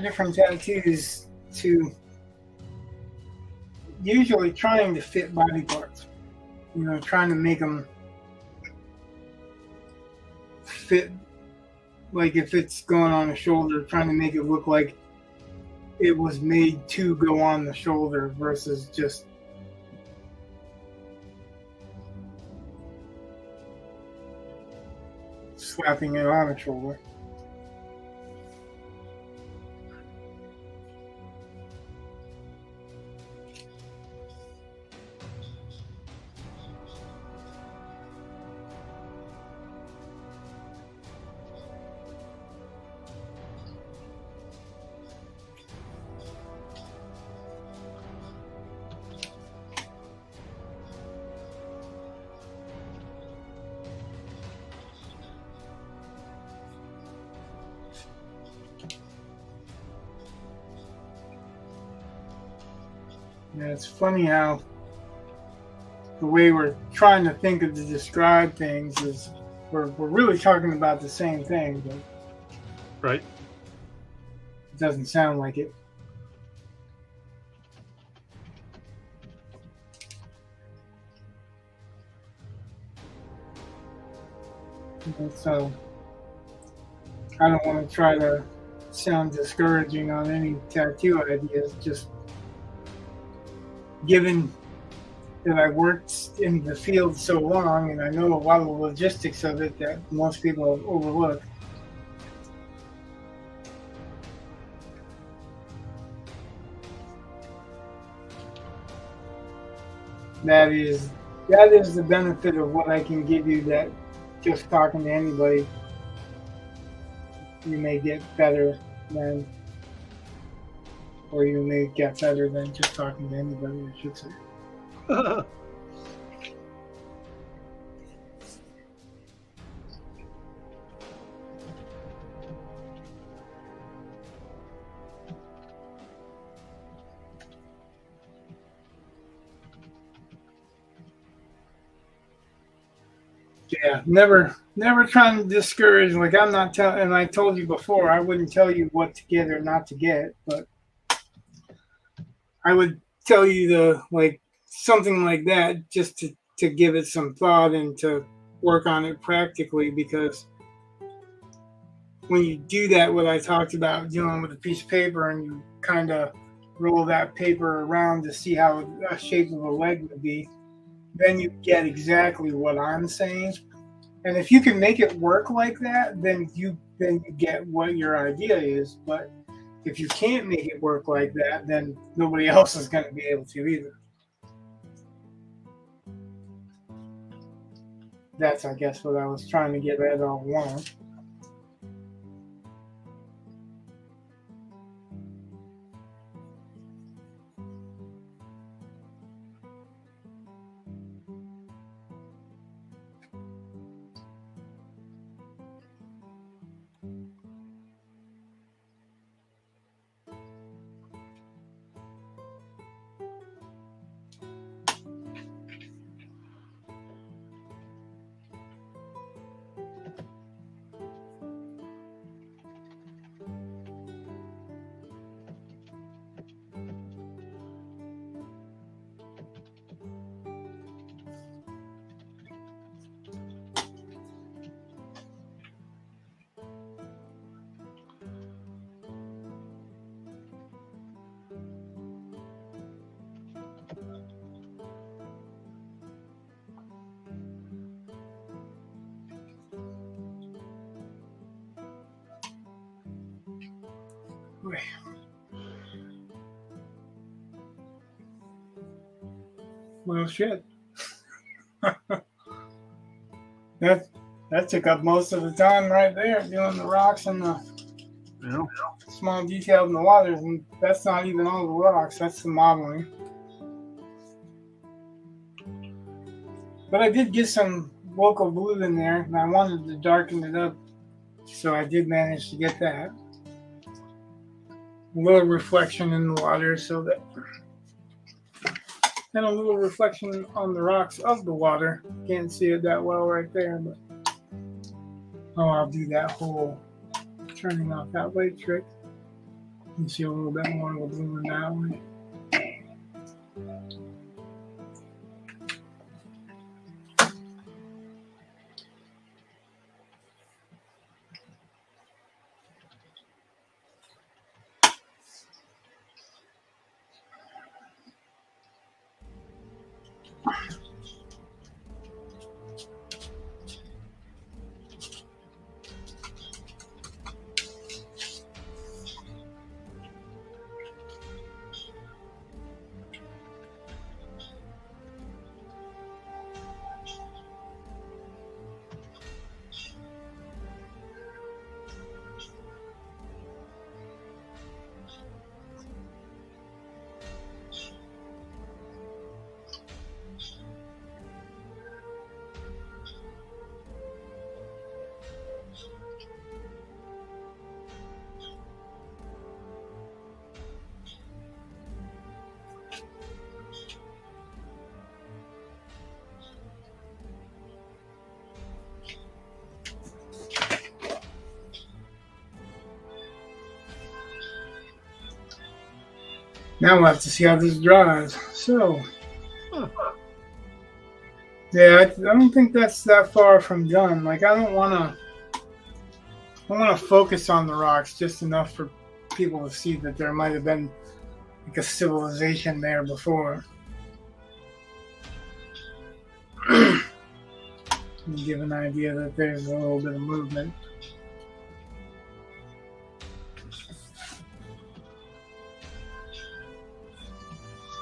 different tattoos to usually trying to fit body parts. Trying to make them fit. Like if it's going on the shoulder, trying to make it look like it was made to go on the shoulder versus just slapping it on the shoulder. Yeah, it's funny how the way we're trying to think of to describe things is we're really talking about the same thing, but right, it doesn't sound like it. So I don't want to try to sound discouraging on any tattoo ideas, just given that I worked in the field so long and I know a lot of the logistics of it that most people overlook. That is the benefit of what I can give you, that just talking to anybody, you may get better than, or you may get better than just talking to anybody, I should say. Yeah, never trying to discourage. Like, I'm not telling, and I told you before, I wouldn't tell you what to get or not to get, but I would tell you something like that just to to give it some thought and to work on it practically, because when you do that, what I talked about dealing with a piece of paper and you kind of roll that paper around to see how the shape of a leg would be, then you get exactly what I'm saying. And if you can make it work like that, then you get what your idea is. But if you can't make it work like that, then nobody else is going to be able to either. That's, I guess, what I was trying to get at all along. Well, shit. That took up most of the time right there, doing the rocks and the small details in the waters, and that's not even all the rocks, that's the modeling. But I did get some local blue in there, and I wanted to darken it up, so I did manage to get that. A little reflection in the water, so that, and a little reflection on the rocks of the water. Can't see it that well right there, but I'll do that whole turning off that light trick. You can see a little bit more of the blue in that way. Now we'll have to see how this dries. So, yeah, I don't think that's that far from done. Like, I want to focus on the rocks just enough for people to see that there might have been like a civilization there before. And give an idea that there's a little bit of movement.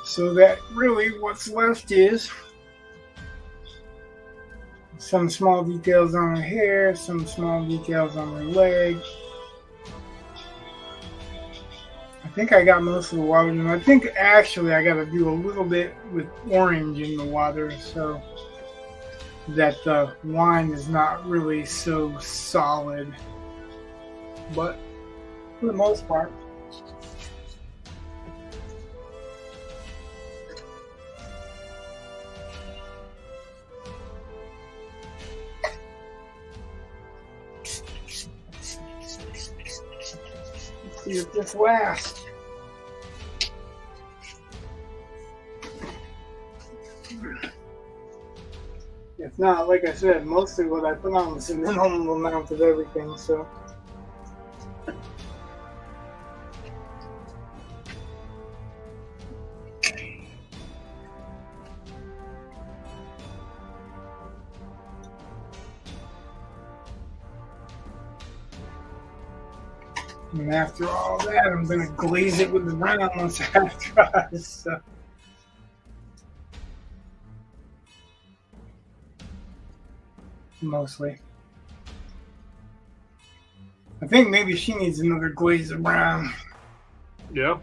So that really what's left is some small details on her hair, some small details on her leg. I think I got most of the water, and I think actually I got to do a little bit with orange in the water so that the wine is not really so solid. But for the most part, see if this lasts. No, like I said, mostly what I put on was a minimum amount of everything, so. And after all that, I'm going to glaze it with the brown once that dries. So. Mostly. I think maybe she needs another glaze of brown. Yeah.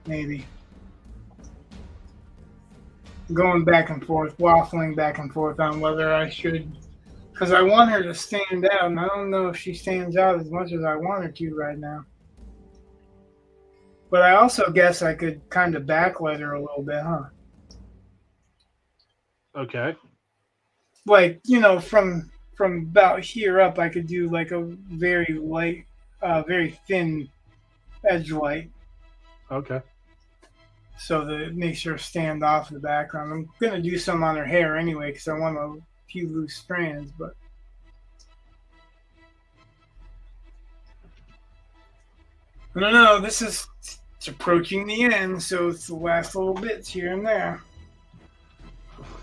Maybe. Going back and forth, waffling back and forth on whether I should. Because I want her to stand out, and I don't know if she stands out as much as I want her to right now. But I also guess I could kind of backlight her a little bit, huh? Okay. Like, you know, from about here up, I could do like a very light, very thin edge light. Okay. So that it makes her stand off in the background. I'm going to do some on her hair anyway because I want a few loose strands, but I don't know. It's approaching the end, so it's the last little bits here and there.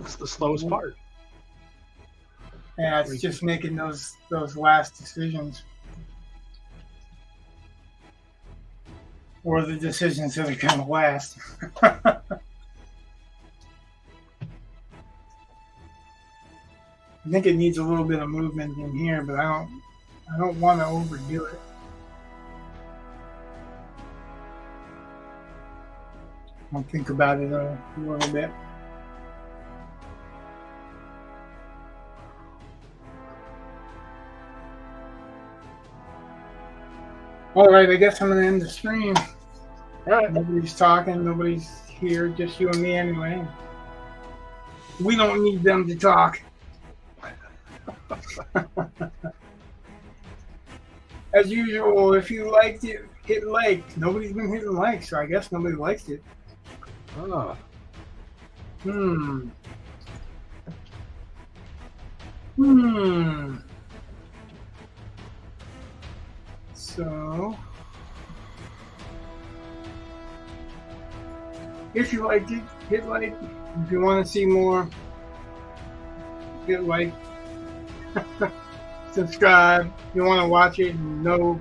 It's the slowest part. Yeah, it's just making those last decisions. Or the decisions that are going to last. I think it needs a little bit of movement in here, but I don't want to overdo it. I'll think about it a little bit. All right, I guess I'm going to end the stream. All right. Nobody's talking. Nobody's here. Just you and me anyway. We don't need them to talk. As usual, if you liked it, hit like. Nobody's been hitting like, so I guess nobody likes it. Oh. So, if you liked it, hit like. If you want to see more, hit like. Subscribe. If you want to watch it and know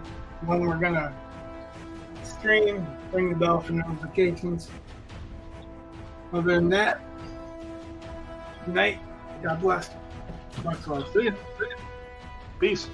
when we're going to stream, ring the bell for notifications. Other than that, good night. God bless. See ya. Peace.